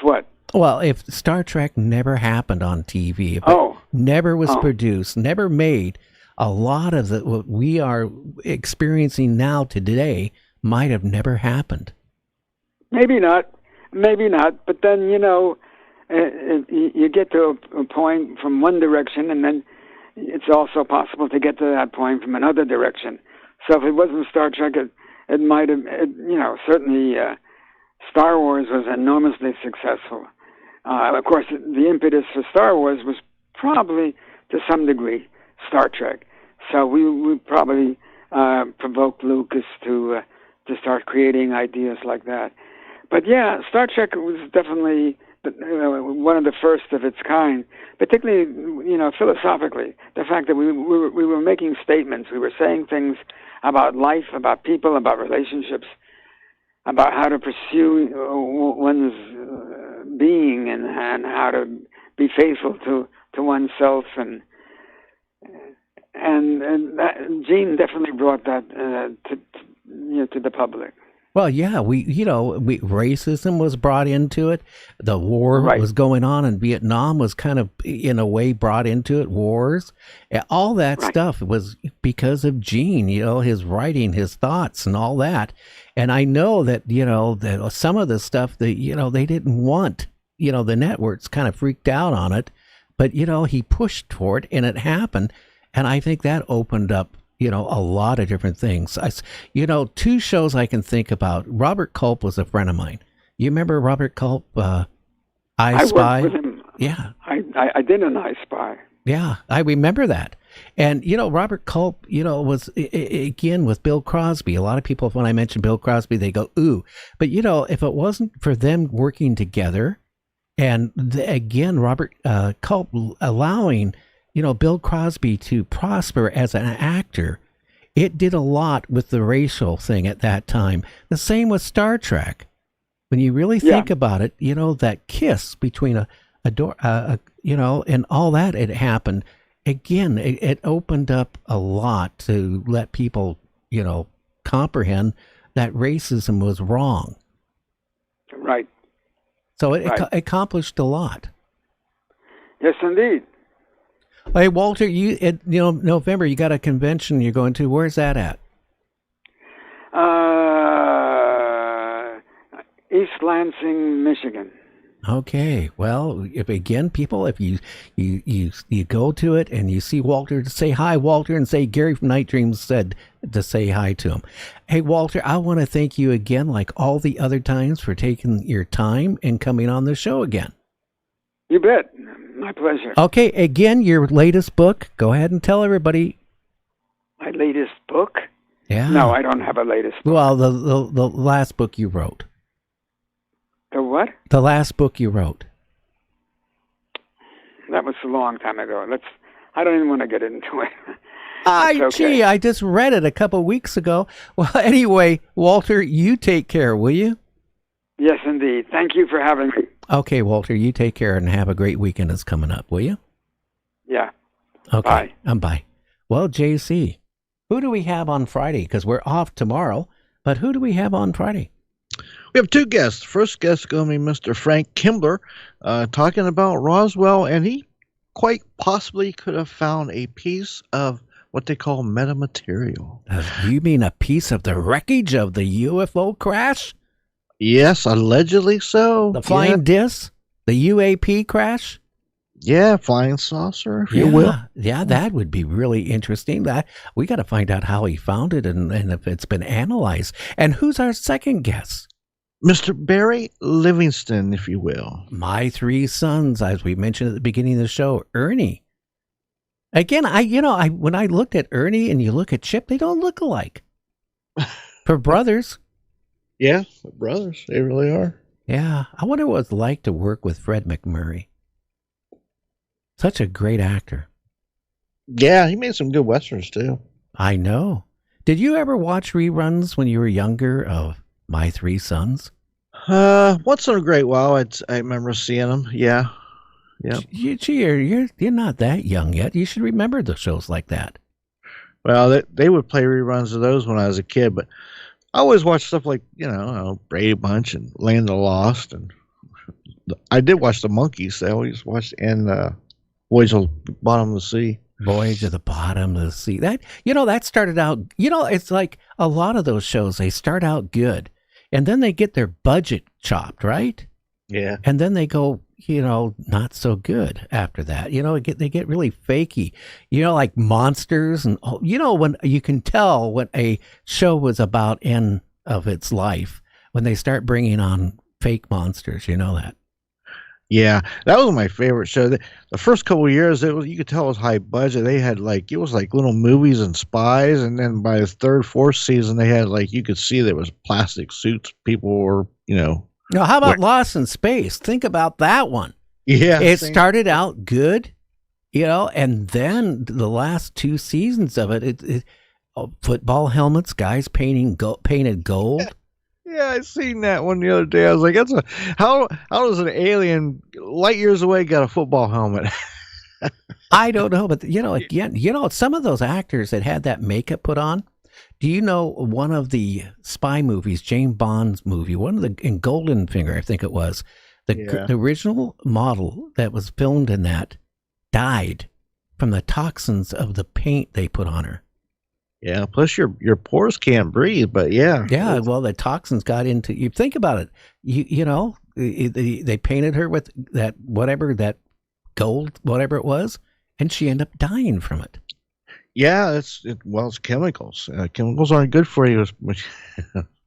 what? Well, if Star Trek never happened on TV, if it never was produced, never made, a lot of what we are experiencing now today might have never happened. Maybe not. But then, you know, you get to a point from one direction, and then it's also possible to get to that point from another direction. So if it wasn't Star Trek, it might have, certainly Star Wars was enormously successful. Of course, the impetus for Star Wars was probably, to some degree, Star Trek. So we probably provoked Lucas to start creating ideas like that. But yeah, Star Trek was definitely one of the first of its kind, particularly, philosophically. The fact that we were making statements, we were saying things about life, about people, about relationships, about how to pursue one's being and how to be faithful to oneself, and that, Gene definitely brought that to the public. Well, yeah, racism was brought into it. The war was going on in Vietnam was kind of, in a way, brought into it. Wars, all that stuff was because of Gene, his writing, his thoughts and all that. And I know that, that some of the stuff that, they didn't want, the networks kind of freaked out on it. But, he pushed for it and it happened. And I think that opened up, a lot of different things. Two shows I can think about. Robert Culp was a friend of mine. You remember Robert Culp, I Spy? I worked with him. Yeah. I did an I Spy. Yeah, I remember that. And, Robert Culp, was, again, with Bill Crosby. A lot of people, when I mention Bill Crosby, they go, ooh. But, if it wasn't for them working together, and again, Robert Culp allowing, Bill Crosby to prosper as an actor, it did a lot with the racial thing at that time. The same with Star Trek. When you really think about it, that kiss between a door, and all that, it happened. Again, it opened up a lot to let people, comprehend that racism was wrong. Right. So it accomplished a lot. Yes, indeed. Hey, Walter, November, you got a convention you're going to. Where's that at? East Lansing, Michigan. Okay. Well, if you go to it and you see Walter, say hi, Walter, and say Gary from Night Dreams said to say hi to him. Hey, Walter, I want to thank you again, like all the other times, for taking your time and coming on the show again. You bet. My pleasure. Okay. Again, your latest book. Go ahead and tell everybody. My latest book? Yeah. No, I don't have a latest book. Well, the last book you wrote. The what? The last book you wrote. That was a long time ago. I don't even want to get into it. Gee, I just read it a couple weeks ago. Well, anyway, Walter, you take care, will you? Yes, indeed. Thank you for having me. Okay, Walter, you take care and have a great weekend that's coming up, will you? Yeah. Okay. Bye. Bye. Well, JC, who do we have on Friday? Because we're off tomorrow, but who do we have on Friday? We have two guests. First guest is going to be Mr. Frank Kimbler, talking about Roswell, and he quite possibly could have found a piece of what they call metamaterial. You mean a piece of the wreckage of the UFO crash? Yes, allegedly so. The flying disc? The UAP crash? Yeah, flying saucer, if you will. Yeah, that would be really interesting. That we got to find out how he found it and if it's been analyzed. And who's our second guest? Mr. Barry Livingston, if you will. My three sons, as we mentioned at the beginning of the show, Ernie. Again, when I looked at Ernie and you look at Chip, they don't look alike. For brothers. Yeah, brothers. They really are. Yeah. I wonder what it's like to work with Fred McMurray. Such a great actor. Yeah, he made some good westerns, too. I know. Did you ever watch reruns when you were younger of My Three Sons? Once in a great while, I remember seeing them. Yeah. Yeah. You're not that young yet. You should remember the shows like that. Well, they would play reruns of those when I was a kid, but I always watched stuff like, Brady Bunch and Land of the Lost. And I did watch the Monkees. I always watched, and Voyage of the Bottom of the Sea. Voyage of the Bottom of the Sea. That started out, it's like a lot of those shows, they start out good. And then they get their budget chopped, right? Yeah. And then they go, not so good after that. They get really fakey, like monsters. And, when you can tell when a show was about end of its life, when they start bringing on fake monsters, that. Yeah, that was my favorite show. The first couple of years, you could tell it was high budget. They had it was like little movies and spies, and then by the third, fourth season, they had you could see there was plastic suits. People were, Now, how about Lost in Space? Think about that one. Yeah, it started out good, and then the last 2 seasons of it, football helmets, guys painted gold. Yeah, I seen that one the other day. I was like, how does an alien light years away got a football helmet? I don't know, but again, some of those actors that had that makeup put on. Do you know one of the spy movies, James Bond's movie, in Goldenfinger, I think it was, the original model that was filmed in that died from the toxins of the paint they put on her. Yeah, plus your pores can't breathe, but yeah. Yeah, well, the toxins got into you. Think about it. They painted her with that gold, whatever it was, and she ended up dying from it. Yeah, it's chemicals. Chemicals aren't good for you.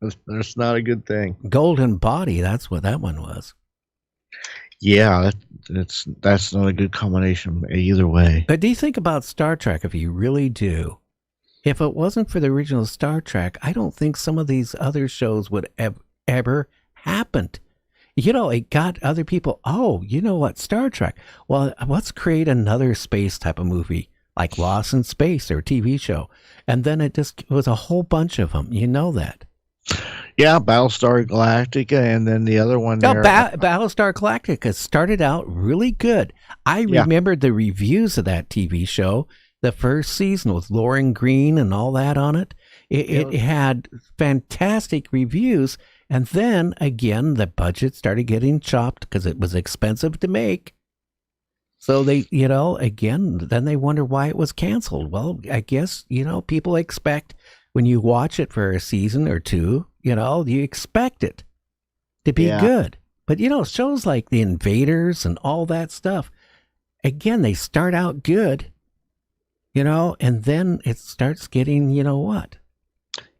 That's not a good thing. Golden body, that's what that one was. Yeah, that's not a good combination either way. But do you think about Star Trek, if you really do? If it wasn't for the original Star Trek, I don't think some of these other shows would have ever happened. It got other people, what, Star Trek. Well, let's create another space type of movie, like Lost in Space or TV show. And then it was a whole bunch of them. You know that. Yeah, Battlestar Galactica, and then the other one there. Battlestar Galactica started out really good. I remember the reviews of that TV show. The first season with Lauren Green and all that on it. It had fantastic reviews. And then, again, the budget started getting chopped because it was expensive to make. So they, then they wonder why it was canceled. Well, I guess, people expect when you watch it for a season or two, you expect it to be good. But, shows like The Invaders and all that stuff, again, they start out good. And then it starts getting, what?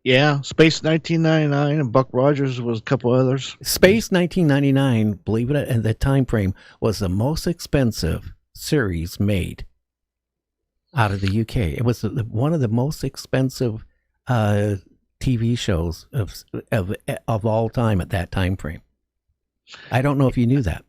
Yeah, Space 1999 and Buck Rogers was a couple others. Space 1999, believe it, and the time frame was the most expensive series made out of the UK. It was one of the most expensive TV shows of all time at that time frame. I don't know if you knew that.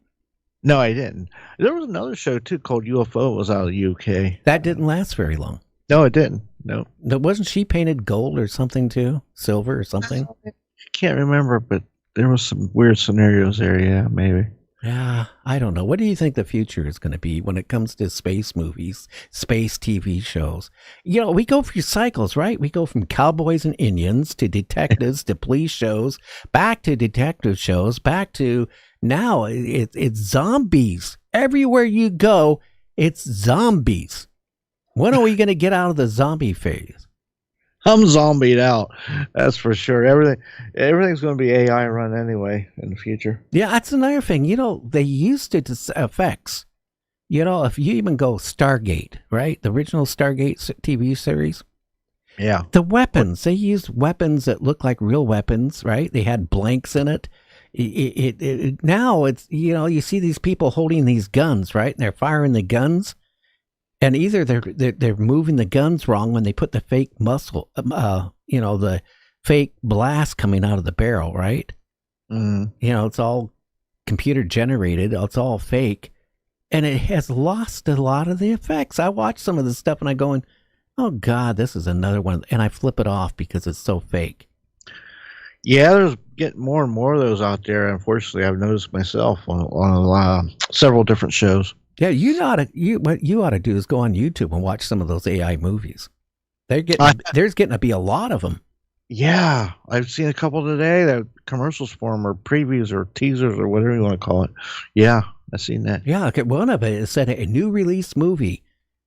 No, I didn't. There was another show, too, called UFO. It was out of the UK. That didn't last very long. No, it didn't. No. Wasn't she painted gold or something, too? Silver or something? I can't remember, but there was some weird scenarios there. Yeah, maybe. Yeah, I don't know. What do you think the future is going to be when it comes to space movies, space TV shows? We go through cycles, right? We go from cowboys and Indians to detectives to police shows, back to detective shows, back to now it's zombies. Everywhere you go, it's zombies. When are we going to get out of the zombie phase? I'm zombied out. That's for sure. Everything's going to be AI run anyway in the future. Yeah, that's another thing. They used it to effects. If you even go Stargate, right? The original Stargate TV series. Yeah. The weapons, they used weapons that look like real weapons, right? They had blanks in it. Now it's, you see these people holding these guns, right? And they're firing the guns. And either they're moving the guns wrong when they put the fake muscle, the fake blast coming out of the barrel, right? Mm. It's all computer generated. It's all fake. And it has lost a lot of the effects. I watch some of the stuff and I'm going, oh, God, this is another one. And I flip it off because it's so fake. Yeah, there's getting more and more of those out there. Unfortunately, I've noticed myself on several different shows. Yeah, what you ought to do is go on YouTube and watch some of those AI movies. There's getting to be a lot of them. Yeah, I've seen a couple today. That commercials for them or previews or teasers or whatever you want to call it. Yeah, I've seen that. Yeah, okay, one of it said a new release movie.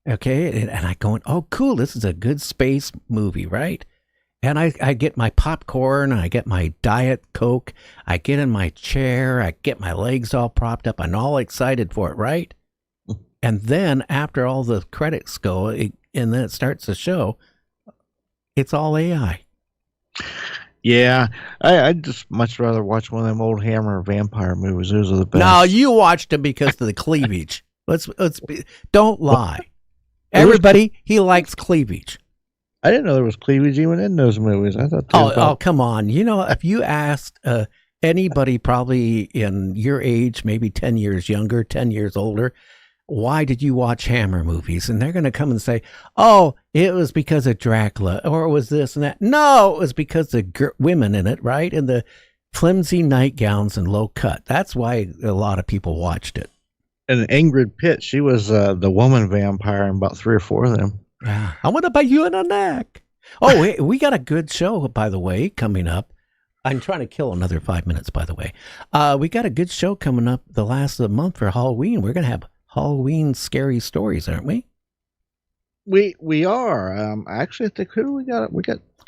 Okay, and I going, oh, cool, this is a good space movie, right? And I get my popcorn, I get my Diet Coke, I get in my chair, I get my legs all propped up, I'm all excited for it, right? And then after all the credits go, and then it starts the show, it's all AI. Yeah, I'd just much rather watch one of them old Hammer vampire movies. Those are the best. No, you watched them because of the cleavage. Don't lie. Everybody, he likes cleavage. I didn't know there was cleavage even in those movies. I thought. Oh, come on. You know, if you asked anybody probably in your age, maybe 10 years younger, 10 years older, why did you watch Hammer movies? And they're going to come and say, oh, it was because of Dracula, or it was this and that. No, it was because of women in it, right? And the flimsy nightgowns and low cut. That's why a lot of people watched it. And Ingrid Pitt, she was the woman vampire in about 3 or 4 of them. I want to bite you in the neck. Oh, we got a good show, by the way, coming up. I'm trying to kill another 5 minutes, by the way. We got a good show coming up the last of the month for Halloween. We're going to have Halloween scary stories, aren't we? We are. Actually, I think we got.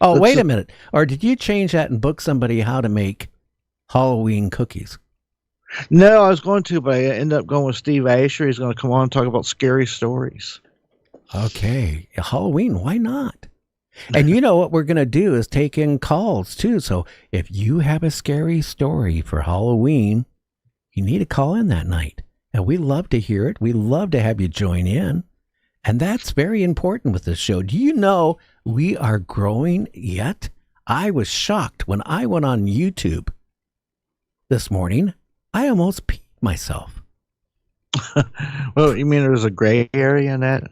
Oh, wait a minute. Or did you change that and book somebody how to make Halloween cookies? No, I was going to, but I ended up going with Steve Asher. He's going to come on and talk about scary stories. Okay. Halloween, why not? And you know what we're going to do is take in calls too. So if you have a scary story for Halloween, you need to call in that night. And we love to hear it. We love to have you join in. And that's very important with this show. Do you know we are growing yet? I was shocked when I went on YouTube this morning. I almost peed myself. Well, you mean there's a gray area in that?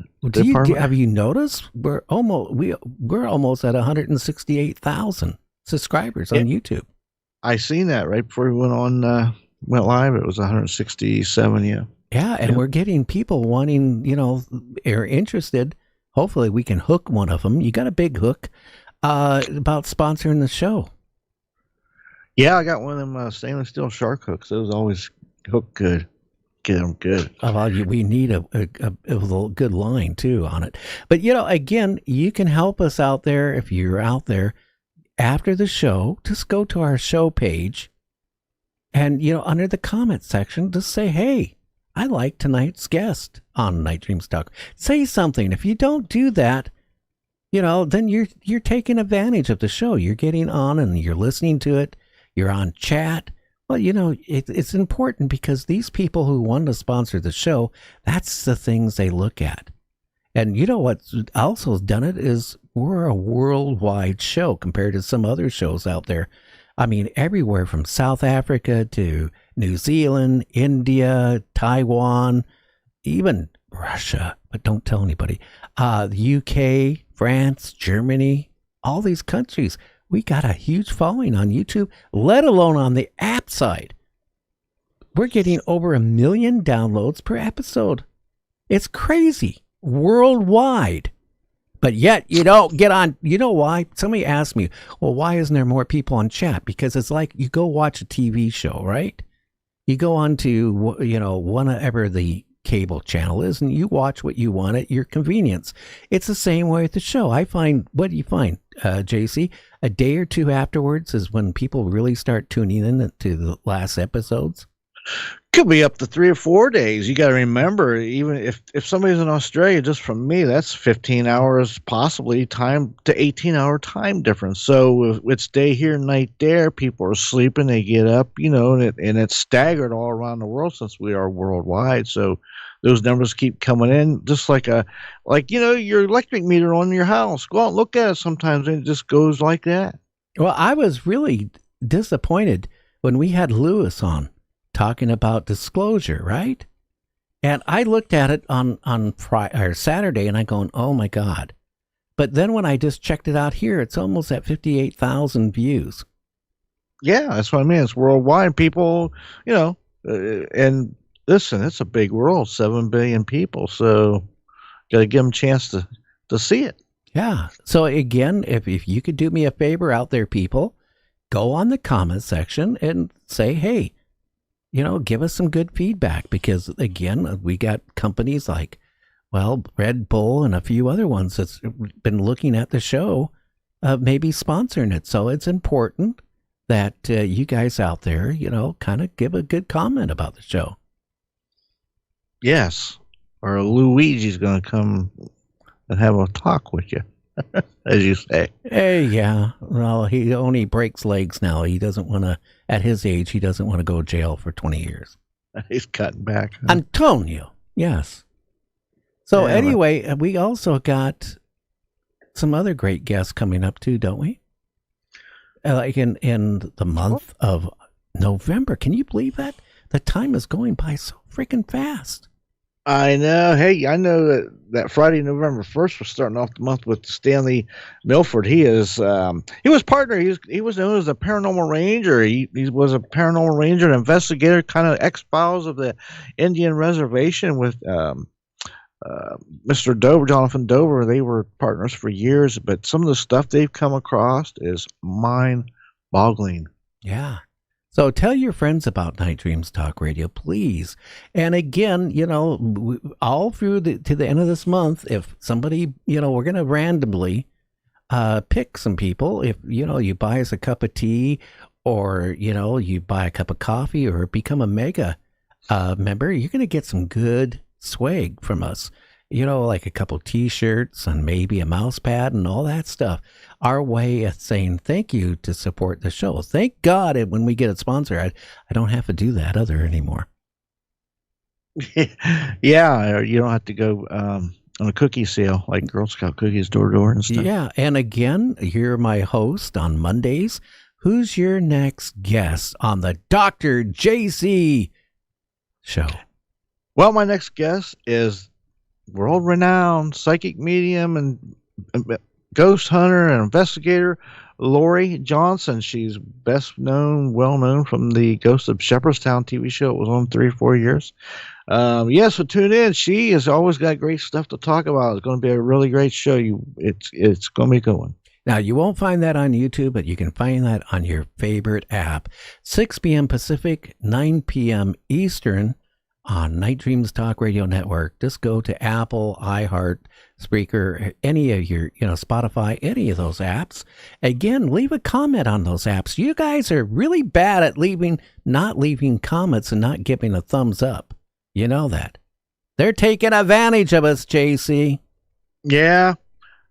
Have you noticed we're almost at 168,000 subscribers on YouTube? I seen that right before we went live. It was 167. Yeah, and we're getting people wanting, are interested. Hopefully, we can hook one of them. You got a big hook about sponsoring the show. Yeah, I got one of them stainless steel shark hooks. Those always hook good. Get them good. Well, we need a good line too on it. But again, you can help us out there if you're out there after the show. Just go to our show page, and under the comments section, just say, "Hey, I like tonight's guest on Night Dreams Talk." Say something. If you don't do that, then you're taking advantage of the show. You're getting on and you're listening to it. You're on chat. Well, it's important because these people who want to sponsor the show, that's the things they look at. And what's also done it is we're a worldwide show compared to some other shows out there. I mean, everywhere from South Africa to New Zealand, India, Taiwan, even Russia, but don't tell anybody. The UK, France, Germany, all these countries. We got a huge following on YouTube, let alone on the app side. We're getting over 1 million downloads per episode. It's crazy. Worldwide. But yet you don't get on. You know why? Somebody asked me, well, why isn't there more people on chat? Because it's like you go watch a TV show, right? You go on to, whatever the cable channel is, and you watch what you want at your convenience. It's the same way with the show. What do you find, JC? A day or two afterwards is when people really start tuning in to the last episodes. Could be up to 3 or 4 days. You got to remember, even if somebody's in Australia, just from me, that's 15 hours, possibly time to 18-hour time difference. So if it's day here, night there, people are sleeping, they get up, and it's staggered all around the world since we are worldwide. So those numbers keep coming in, just like your electric meter on your house. Go out and look at it sometimes, and it just goes like that. Well, I was really disappointed when we had Lewis on talking about disclosure, right? And I looked at it on Friday or Saturday, and I'm going, oh my God. But then when I just checked it out here, it's almost at 58,000 views. Yeah, that's what I mean. It's worldwide. People, and listen, it's a big world, 7 billion people. So got to give them a chance to see it. Yeah. So again, if you could do me a favor out there, people, go on the comment section and say, hey, give us some good feedback, because again, we got companies like, Red Bull and a few other ones that's been looking at the show maybe sponsoring it. So it's important that you guys out there, kind of give a good comment about the show. Yes. Or Luigi's going to come and have a talk with you, as you say. Hey, yeah. Well, he only breaks legs now. He doesn't want to, at his age, he doesn't want to go to jail for 20 years. He's cutting back. Huh? Antonio, yes. So anyway, we also got some other great guests coming up too, don't we? Like in the month of November. Can you believe that? The time is going by so freaking fast. I know. Hey, I know that Friday, November 1st, we're starting off the month with Stanley Milford. He was partner. He was known as a paranormal ranger. He was a paranormal ranger, an investigator, kind of X-Files of the Indian reservation with Mr. Dover, Jonathan Dover. They were partners for years, but some of the stuff they've come across is mind-boggling. Yeah. So tell your friends about Night Dreams Talk Radio, please. And again, all through to the end of this month, if somebody, we're going to randomly pick some people. If, you buy us a cup of tea or, you buy a cup of coffee or become a mega member, you're going to get some good swag from us. Like a couple T-shirts and maybe a mouse pad and all that stuff. Our way of saying thank you to support the show. Thank God when we get a sponsor, I don't have to do that other anymore. Yeah, you don't have to go on a cookie sale like Girl Scout cookies door to door and stuff. Yeah, and again, you're my host on Mondays. Who's your next guest on the Dr. JC show? Well, my next guest is world-renowned psychic medium and ghost hunter and investigator Lori Johnson. She's well known from the Ghost of Shepherdstown TV show. It was on 3 or 4 years. So tune in. She has always got great stuff to talk about. It's going to be a really great show. It's going to be a good one. Now, you won't find that on YouTube, but you can find that on your favorite app. 6 p.m. Pacific, 9 p.m. Eastern, on Night Dreams Talk Radio Network. Just go to Apple, iHeart, Spreaker, any of your, Spotify, any of those apps. Again, leave a comment on those apps. You guys are really bad at not leaving comments and not giving a thumbs up. You know that. They're taking advantage of us, JC. Yeah,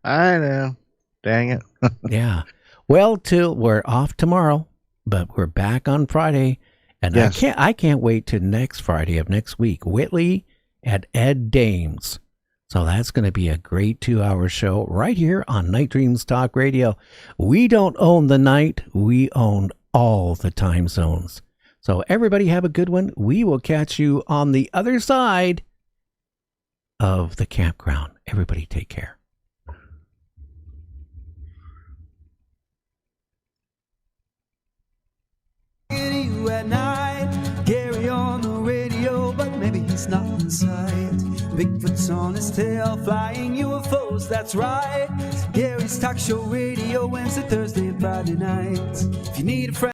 I know. Dang it. Yeah. Well, we're off tomorrow, but we're back on Friday. And yes. I can't wait till next Friday of next week. Whitley and Ed Dames. So that's going to be a great 2-hour show right here on Night Dreams Talk Radio. We don't own the night. We own all the time zones. So everybody have a good one. We will catch you on the other side of the campground. Everybody take care. You at night, Gary on the radio, but maybe he's not in sight. Bigfoot's on his tail, flying UFOs, that's right. Gary's Talk Show Radio, Wednesday, Thursday, and Friday nights. If you need a friend.